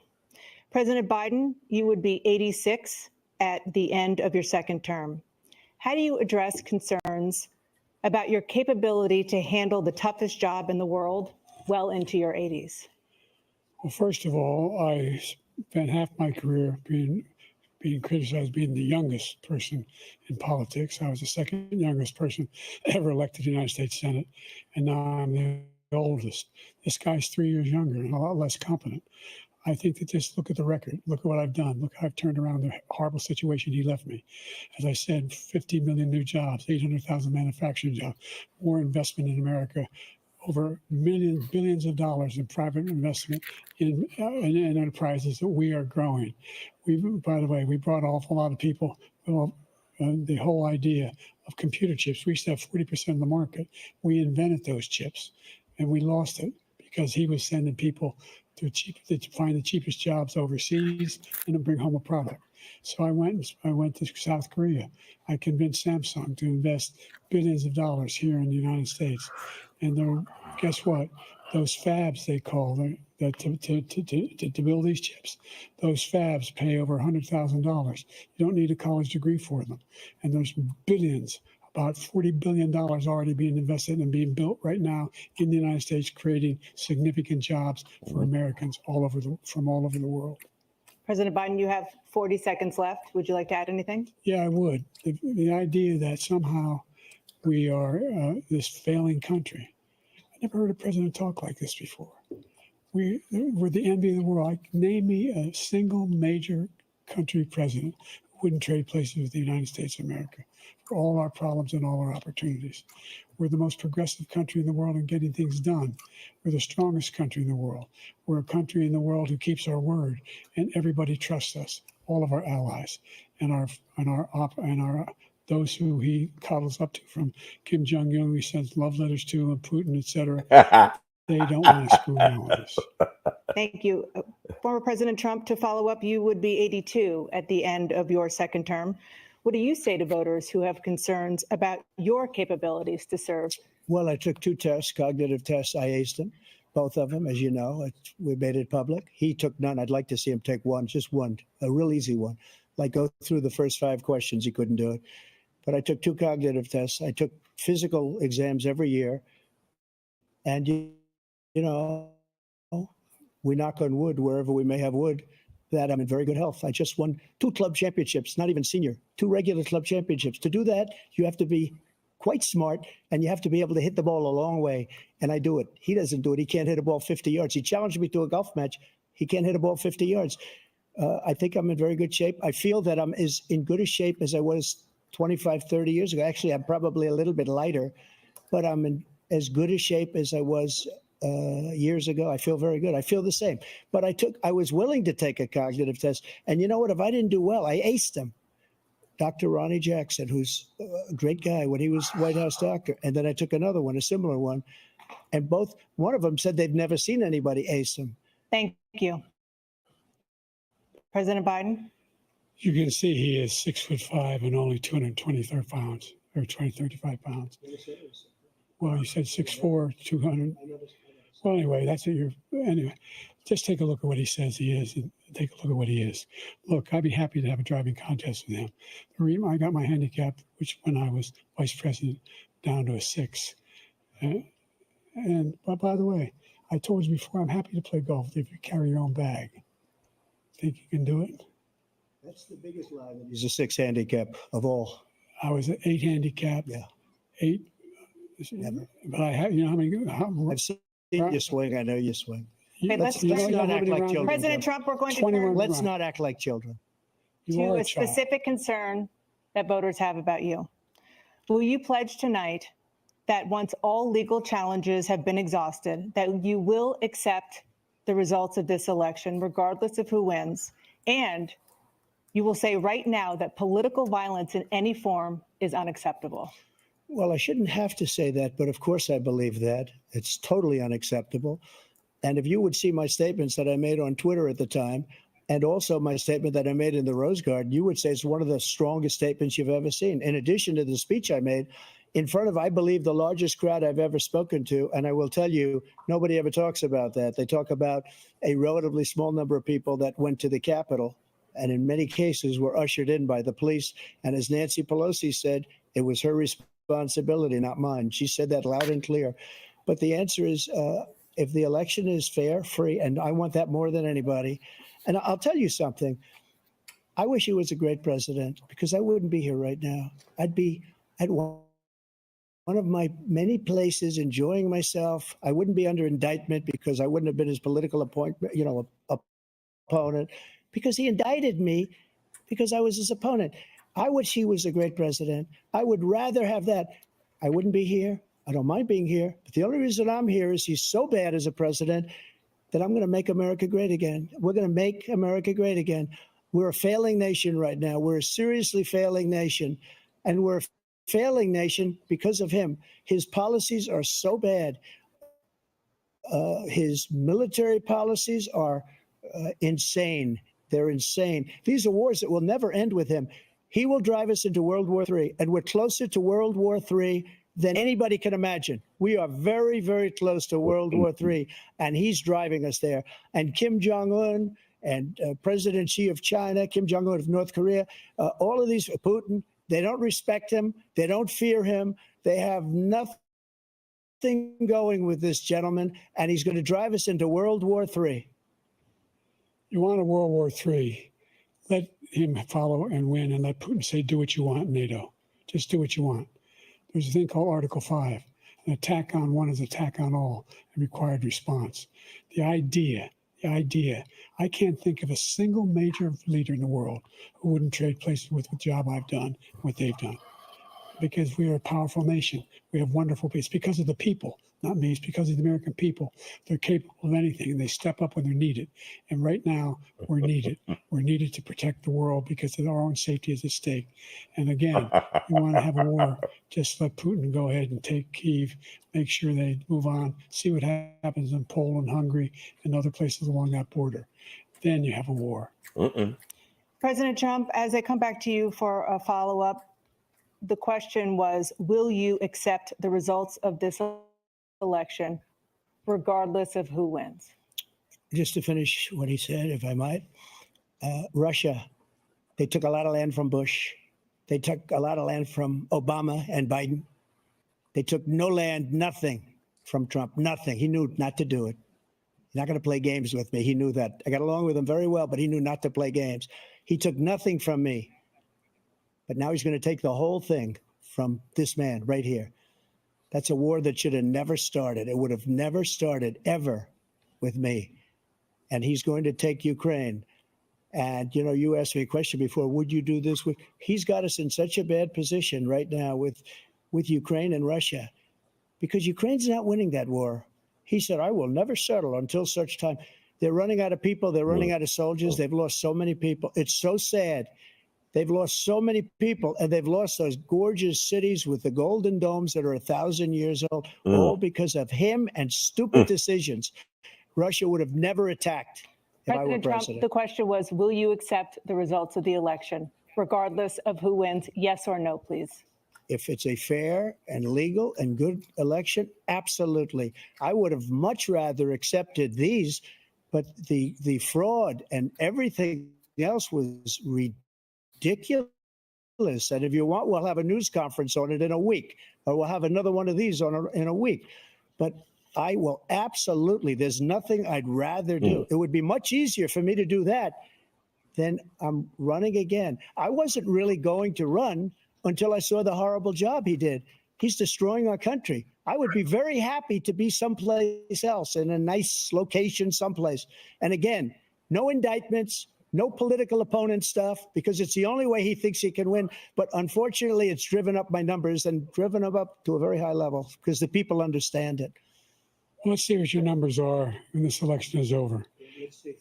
[SPEAKER 5] President Biden, you would be 86 at the end of your second term. How do you address concerns about your capability to handle the toughest job in the world well into your 80s?
[SPEAKER 3] Well, first of all, I spent half my career being criticized being the youngest person in politics. I was the second youngest person ever elected to the United States Senate, and now I'm the oldest. This guy's 3 years younger and a lot less competent. I think that just look at the record. Look at what I've done. Look how I've turned around the horrible situation he left me. As I said, 50 million new jobs, 800,000 manufacturing jobs, more investment in America, over billions of dollars in private investment in enterprises that we are growing. By the way, we brought an awful lot of people. The whole idea of computer chips, we used to have 40% of the market. We invented those chips, and we lost it because he was sending people to find the cheapest jobs overseas and to bring home a product. So I went to South Korea. I convinced Samsung to invest billions of dollars here in the United States. And guess what? Those fabs, they call them, to build these chips, those fabs pay over $100,000. You don't need a college degree for them. And there's billions, about $40 billion already being invested and being built right now in the United States, creating significant jobs for Americans from all over the world.
[SPEAKER 5] President Biden, you have 40 seconds left. Would you like to add anything?
[SPEAKER 3] Yeah, I would. The idea that somehow we are this failing country. I never heard a president talk like this before. We're the envy of the world. Name me a single major country president who wouldn't trade places with the United States of America for all our problems and all our opportunities. We're the most progressive country in the world in getting things done. We're the strongest country in the world. We're a country in the world who keeps our word, and everybody trusts us. All of our allies and those who he coddles up to, from Kim Jong-un, he sends love letters to, and Putin, etc. They don't want to screw around with us.
[SPEAKER 5] Thank you. Former President Trump, to follow up, you would be 82 at the end of your second term. What do you say to voters who have concerns about your capabilities to serve?
[SPEAKER 4] Well, I took 2 tests, cognitive tests. I aced them, both of them, as you know. We made it public. He took none. I'd like to see him take one, just one, a real easy one. Like go through the first 5 questions. He couldn't do it. But I took 2 cognitive tests. I took physical exams every year. And, you know, we knock on wood wherever we may have wood, that I'm in very good health. I just won 2 club championships, not even senior, 2 regular club championships. To do that, you have to be quite smart, and you have to be able to hit the ball a long way. And I do it. He doesn't do it. He can't hit a ball 50 yards. He challenged me to a golf match. He can't hit a ball 50 yards. I think I'm in very good shape. I feel that I'm as in good a shape as I was 25, 30 years ago. Actually, I'm probably a little bit lighter, but I'm in as good a shape as I was years ago. I feel very good. I feel the same. But I was willing to take a cognitive test. And you know what? If I didn't do well, I aced them. Dr. Ronnie Jackson, who's a great guy when he was White House doctor. And then I took another one, a similar one. And one of them said they've never seen anybody ace them.
[SPEAKER 5] Thank you. President Biden?
[SPEAKER 3] You can see he is 6'5" and only 223 pounds, or 235 pounds. Well, you said 6'4", 200. Well, anyway, anyway, just take a look at what he says he is, and take a look at what he is. Look, I'd be happy to have a driving contest with him. The reason I got my handicap, which when I was vice president, down to a 6. But by the way, I told you before, I'm happy to play golf if you carry your own bag. Think you can do it?
[SPEAKER 4] That's the biggest lie. He's a 6 handicap of all.
[SPEAKER 3] I was an 8 handicap.
[SPEAKER 4] Yeah.
[SPEAKER 3] 8.
[SPEAKER 4] Never.
[SPEAKER 3] But I have, you know how many?
[SPEAKER 4] I've seen you swing. I know you swing.
[SPEAKER 5] Okay,
[SPEAKER 4] Let's
[SPEAKER 3] you
[SPEAKER 4] not
[SPEAKER 3] don't
[SPEAKER 4] act
[SPEAKER 3] have
[SPEAKER 4] like
[SPEAKER 3] any
[SPEAKER 4] children.
[SPEAKER 5] President Trump, we're going to
[SPEAKER 3] 21
[SPEAKER 5] turn
[SPEAKER 4] Let's not act like children.
[SPEAKER 3] You
[SPEAKER 5] to
[SPEAKER 3] are
[SPEAKER 5] a
[SPEAKER 3] a child.
[SPEAKER 5] specific concern that voters have about you. Will you pledge tonight that once all legal challenges have been exhausted, that you will accept the results of this election, regardless of who wins, and you will say right now that political violence in any form is unacceptable?
[SPEAKER 4] Well, I shouldn't have to say that, but of course I believe that. It's totally unacceptable. And if you would see my statements that I made on Twitter at the time, and also my statement that I made in the Rose Garden, you would say it's one of the strongest statements you've ever seen. In addition to the speech I made in front of, I believe, the largest crowd I've ever spoken to. And I will tell you, nobody ever talks about that. They talk about a relatively small number of people that went to the Capitol and in many cases were ushered in by the police. And as Nancy Pelosi said, it was her responsibility, not mine. She said that loud and clear. But the answer is, if the election is fair, free, and I want that more than anybody. And I'll tell you something. I wish he was a great president because I wouldn't be here right now. I'd be at one of my many places enjoying myself. I wouldn't be under indictment because I wouldn't have been his political opponent, because he indicted me because I was his opponent. I wish he was a great president. I would rather have that. I wouldn't be here. I don't mind being here. But the only reason I'm here is he's so bad as a president that I'm going to make America great again. We're going to make America great again. We're a failing nation right now. We're a seriously failing nation. And we're a failing nation because of him. His policies are so bad. His military policies are insane. They're insane. These are wars that will never end with him. He will drive us into World War III, and we're closer to World War III than anybody can imagine. We are very, very close to World War III, and he's driving us there. And Kim Jong-un and President Xi of China, Kim Jong-un of North Korea, all of these, Putin, they don't respect him. They don't fear him. They have nothing going with this gentleman, and he's going to drive us into World War III.
[SPEAKER 3] You want a World War III, let him follow and win, and let Putin say, do what you want, NATO. Just do what you want. There's a thing called Article 5. An attack on one is attack on all, and required response. The idea, I can't think of a single major leader in the world who wouldn't trade places with the job I've done, what they've done. Because we are a powerful nation. We have wonderful people. It's because of the people, not me. It's because of the American people. They're capable of anything, and they step up when they're needed. And right now, we're needed. We're needed to protect the world because our own safety is at stake. And again, you want to have a war, just let Putin go ahead and take Kyiv, make sure they move on, see what happens in Poland, Hungary, and other places along that border. Then you have a war.
[SPEAKER 5] President Trump, as I come back to you for a follow-up, the question was, will you accept the results of this election, regardless of who wins?
[SPEAKER 4] Just to finish what he said, if I might, Russia, they took a lot of land from Bush. They took a lot of land from Obama and Biden. They took no land, nothing from Trump, nothing. He knew not to do it. He's not going to play games with me. He knew that. I got along with him very well, but he knew not to play games. He took nothing from me. But now he's going to take the whole thing from this man right here. That's a war that should have never started. It would have never started ever with me. And he's going to take Ukraine. And, you know, you asked me a question before, would you do this? He's got us in such a bad position right now with Ukraine and Russia, because Ukraine's not winning that war. He said, I will never settle until such time. They're running out of people. They're running out of soldiers. They've lost so many people. It's so sad. They've lost so many people, and they've lost those gorgeous cities with the golden domes that are 1,000 years old, all because of him and stupid decisions. Russia would have never attacked if I were
[SPEAKER 5] President Trump,
[SPEAKER 4] president.
[SPEAKER 5] the question was, will you accept the results of the election, regardless of who wins? Yes or no, please.
[SPEAKER 4] If it's a fair and legal and good election, absolutely. I would have much rather accepted these, but the fraud and everything else was ridiculous. And if you want, we'll have a news conference on it in a week, or we'll have another one of these in a week. But I will absolutely, there's nothing I'd rather do. It would be much easier for me to do that than I'm running again. I wasn't really going to run until I saw the horrible job he did. He's destroying our country. I would be very happy to be someplace else in a nice location someplace. And again, no indictments, no political opponent stuff, because it's the only way he thinks he can win. But unfortunately, it's driven up my numbers and driven them up to a very high level because the people understand it.
[SPEAKER 3] Well, let's see what your numbers are when this election is over.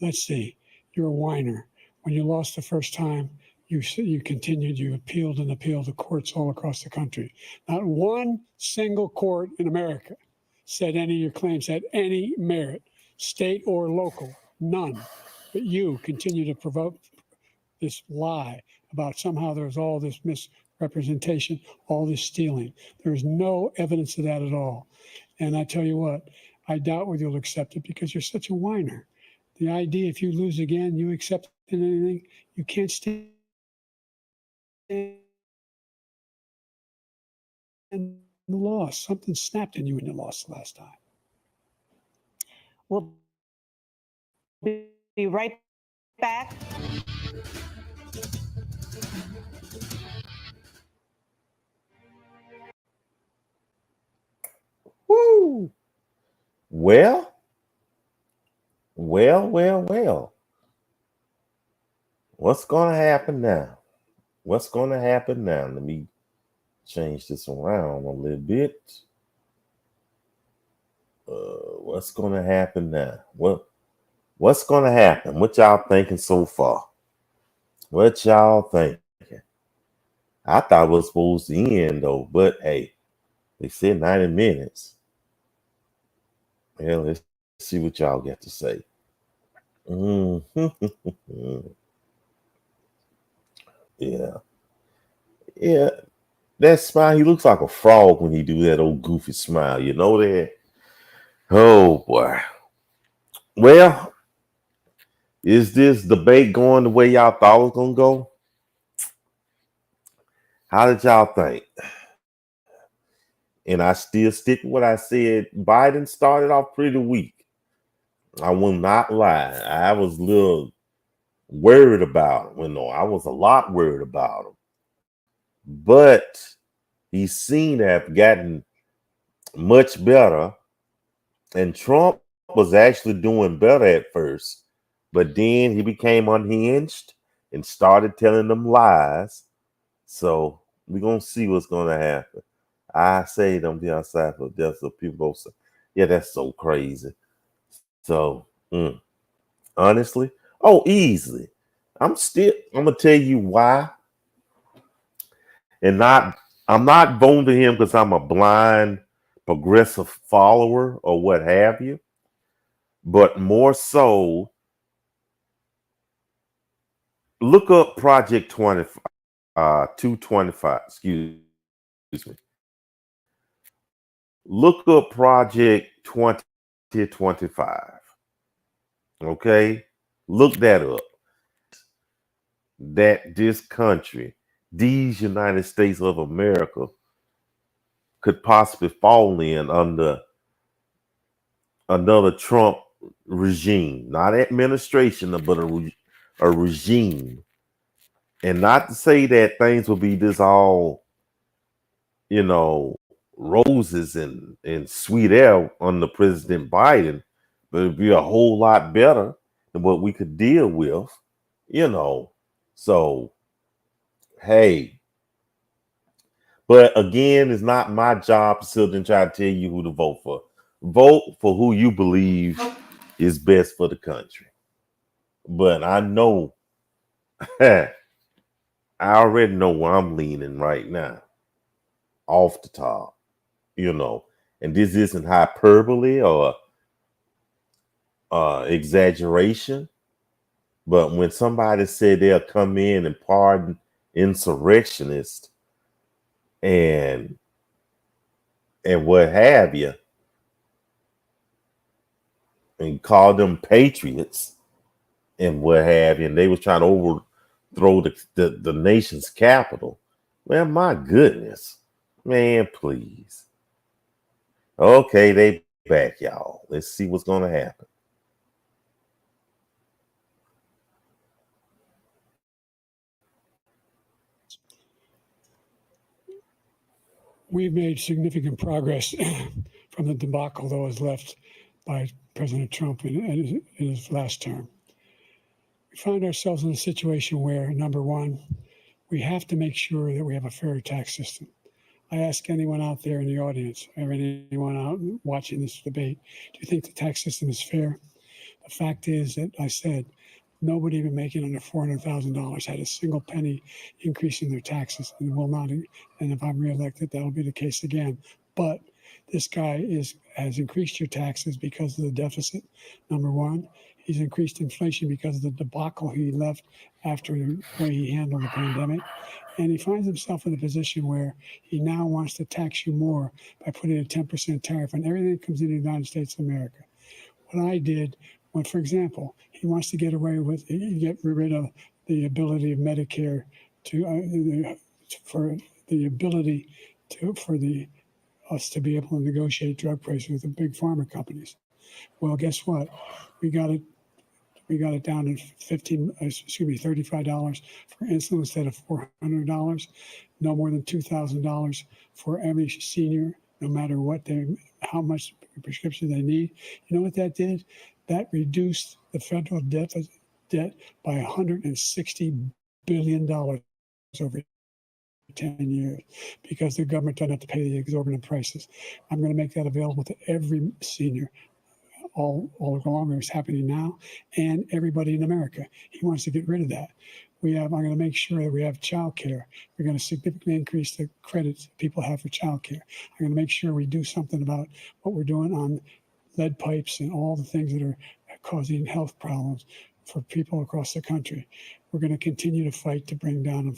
[SPEAKER 3] Let's see. You're a whiner. When you lost the first time, you continued, you appealed and appealed to courts all across the country. Not one single court in America said any of your claims had any merit, state or local, none. But you continue to provoke this lie about somehow there's all this misrepresentation, all this stealing. There's no evidence of that at all. And I tell you what, I doubt whether you'll accept it because you're such a whiner. The idea, if you lose again, you accept anything, you can't stand the loss. Something snapped in you when you lost the last time.
[SPEAKER 5] We'll be right back.
[SPEAKER 1] Woo! Well. What's going to happen now? What's going to happen now? Let me change this around a little bit. What's going to happen now? What's going to happen? What y'all thinking so far? What y'all thinking? I thought it was supposed to end though, but hey, they said 90 minutes. Yeah, let's see what y'all got to say. Yeah. That smile, he looks like a frog when he do that old goofy smile. You know that? Oh boy. Well, is this debate going the way y'all thought it was gonna go? How did y'all think? And I still stick with what I said. Biden started off pretty weak. I will not lie. I was a little worried about him. Well, no, I was a lot worried about him. But he seemed to have gotten much better. And Trump was actually doing better at first. But then he became unhinged and started telling them lies. So we're going to see what's going to happen. I say them the outside for death, so people go say, yeah, that's so crazy. So, honestly, easily. I'm gonna tell you why. And I'm not voting him because I'm a blind progressive follower or what have you, but more so, look up Project 225. Excuse me. Look up Project 2025. Okay, look that up. That this country, these United States of America, could possibly fall in under another Trump regime, not administration, but a regime. And not to say that things will be this all, roses and sweet air under President Biden, but it'd be a whole lot better than what we could deal with, So, hey, but again, it's not my job to sit and try to tell you who to vote for. Vote for who you believe is best for the country. But I know, I already know where I'm leaning right now, off the top, And this isn't hyperbole or exaggeration. But when somebody said they'll come in and pardon insurrectionists and what have you, and call them patriots and what have you, and they was trying to overthrow the nation's capital. Well, my goodness, man, please. Okay, they back, y'all. Let's see what's gonna happen.
[SPEAKER 3] We've made significant progress from the debacle that was left by President Trump in his last term. We find ourselves in a situation where, number one, we have to make sure that we have a fair tax system. I ask anyone out there in the audience or anyone out watching this debate, do you think the tax system is fair? The fact is that I said nobody even making under $400,000 had a single penny increase in their taxes and will not. And if I'm reelected, that'll be the case again. But this guy has increased your taxes because of the deficit, number one. He's increased inflation because of the debacle he left after the way he handled the pandemic. And he finds himself in a position where he now wants to tax you more by putting a 10% tariff on everything that comes into the United States of America. What I did, for example, he wants to get rid of the ability of Medicare for us to be able to negotiate drug prices with the big pharma companies. Well, guess what? We got it down to $35 for insulin instead of $400. No more than $2,000 for every senior, no matter how much prescription they need. You know what that did? That reduced the federal debt by $160 billion over 10 years because the government doesn't have to pay the exorbitant prices. I'm going to make that available to every senior all along. It's happening now, and everybody in America. He wants to get rid of that. I'm going to make sure that we have child care. We're going to significantly increase the credits people have for child care. I'm going to make sure we do something about what we're doing on lead pipes and all the things that are causing health problems for people across the country. We're going to continue to fight to bring down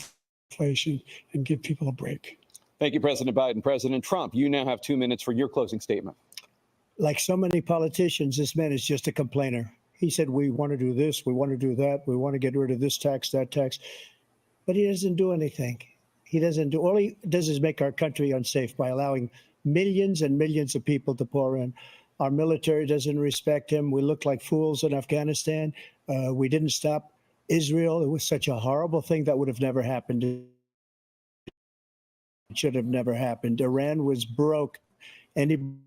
[SPEAKER 3] inflation and give people a break.
[SPEAKER 2] Thank you, President Biden. President Trump, you now have 2 minutes for your closing statement.
[SPEAKER 4] Like so many politicians, this man is just a complainer. He said, we want to do this, we want to do that, we want to get rid of this tax, that tax. But he doesn't do anything. All he does is make our country unsafe by allowing millions and millions of people to pour in. Our military doesn't respect him. We look like fools in Afghanistan. We didn't stop Israel. It was such a horrible thing that would have never happened. It should have never happened. Iran was broke. Anybody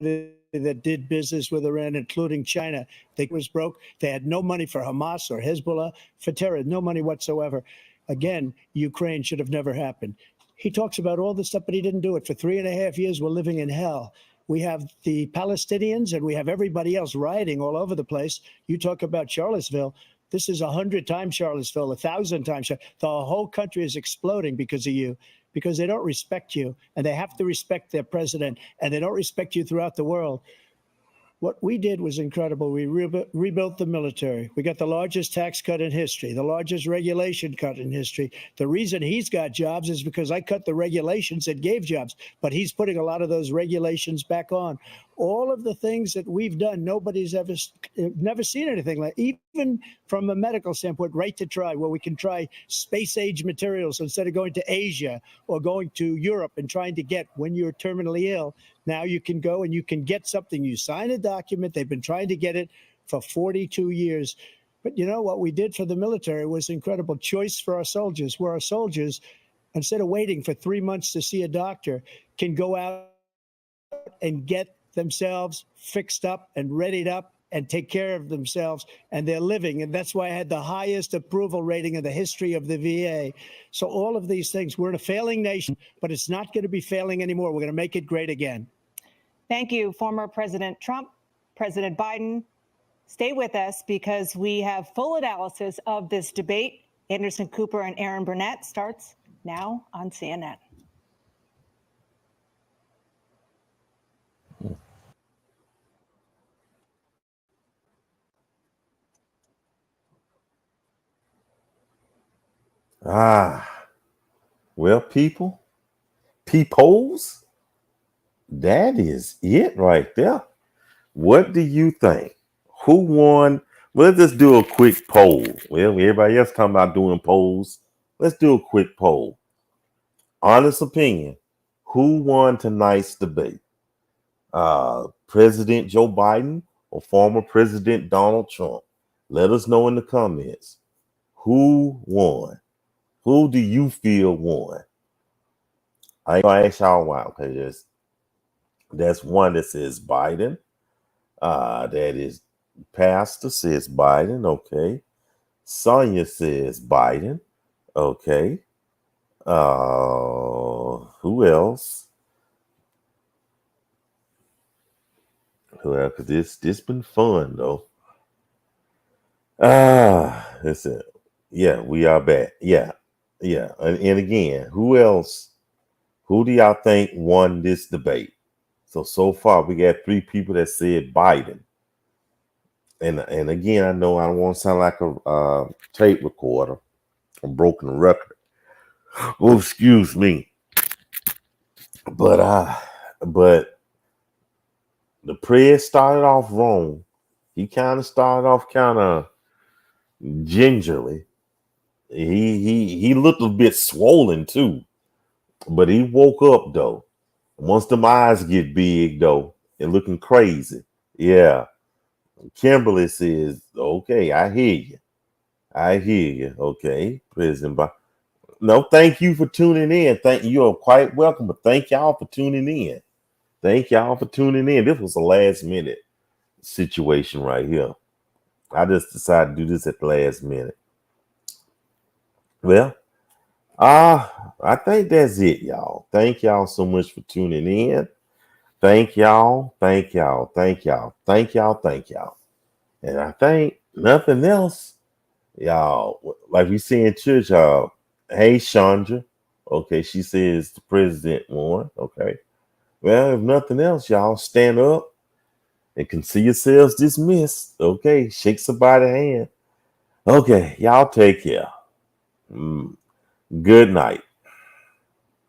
[SPEAKER 4] that did business with Iran, including China, they was broke. They had no money for Hamas or Hezbollah, for terror, no money whatsoever. Again, Ukraine should have never happened. He talks about all this stuff, but he didn't do it. For 3.5 years, we're living in hell. We have the Palestinians and we have everybody else rioting all over the place. You talk about Charlottesville. This is 100 times Charlottesville, 1,000 times. The whole country is exploding because of you, because they don't respect you, and they have to respect their president, and they don't respect you throughout the world. What we did was incredible. We rebuilt the military. We got the largest tax cut in history, the largest regulation cut in history. The reason he's got jobs is because I cut the regulations that gave jobs, but he's putting a lot of those regulations back on. All of the things that we've done, nobody's never seen anything like, even from a medical standpoint, right to try, where we can try space age materials instead of going to Asia or going to Europe and trying to get when you're terminally ill. Now you can go and you can get something. You sign a document. They've been trying to get it for 42 years. But you know what we did for the military was incredible choice for our soldiers, where our soldiers, instead of waiting for 3 months to see a doctor, can go out and get themselves fixed up and readied up and take care of themselves, and they're living. And that's why I had the highest approval rating in the history of the VA. So all of these things, we're in a failing nation, but it's not going to be failing anymore. We're going to make it great again.
[SPEAKER 5] Thank you, former President Trump, President Biden. Stay with us because we have full analysis of this debate. Anderson Cooper and Aaron Burnett starts now on CNN.
[SPEAKER 1] Well, peoples, that is it right there. What do you think? Who won? Well, let's just do a quick poll. Well, everybody else talking about doing polls. Let's do a quick poll. Honest opinion. Who won tonight's debate? President Joe Biden or former President Donald Trump? Let us know in the comments. Who won? Who do you feel won? I ain't gonna ask y'all why. Okay, that's one that says Biden. That is Pastor says Biden. Okay. Sonia says Biden. Okay. Who else? Well, cause this been fun though. Listen. Yeah, we are back. Yeah, and again, who else? Who do y'all think won this debate? So far, we got 3 people that said Biden. And again, I know I don't want to sound like a tape recorder, a broken record. Oh, excuse me. But the press started off wrong. He kind of started off kind of gingerly. He looked a bit swollen too, but he woke up though. Once them eyes get big though, and looking crazy. Yeah. Kimberly says, okay, I hear you. I hear you. Okay. President Biden. No, thank you for tuning in. Thank you. You're quite welcome, but thank y'all for tuning in. Thank y'all for tuning in. This was a last minute situation right here. I just decided to do this at the last minute. Well, I think that's it, y'all. Thank y'all so much for tuning in. Thank y'all. Thank y'all. Thank y'all. Thank y'all. Thank y'all. And I think nothing else, y'all. Like we see in church, y'all. Hey, Chandra. Okay, she says the president won. Okay. Well, if nothing else, y'all stand up and consider yourselves dismissed. Okay, shake somebody's hand. Okay, y'all take care. Good night.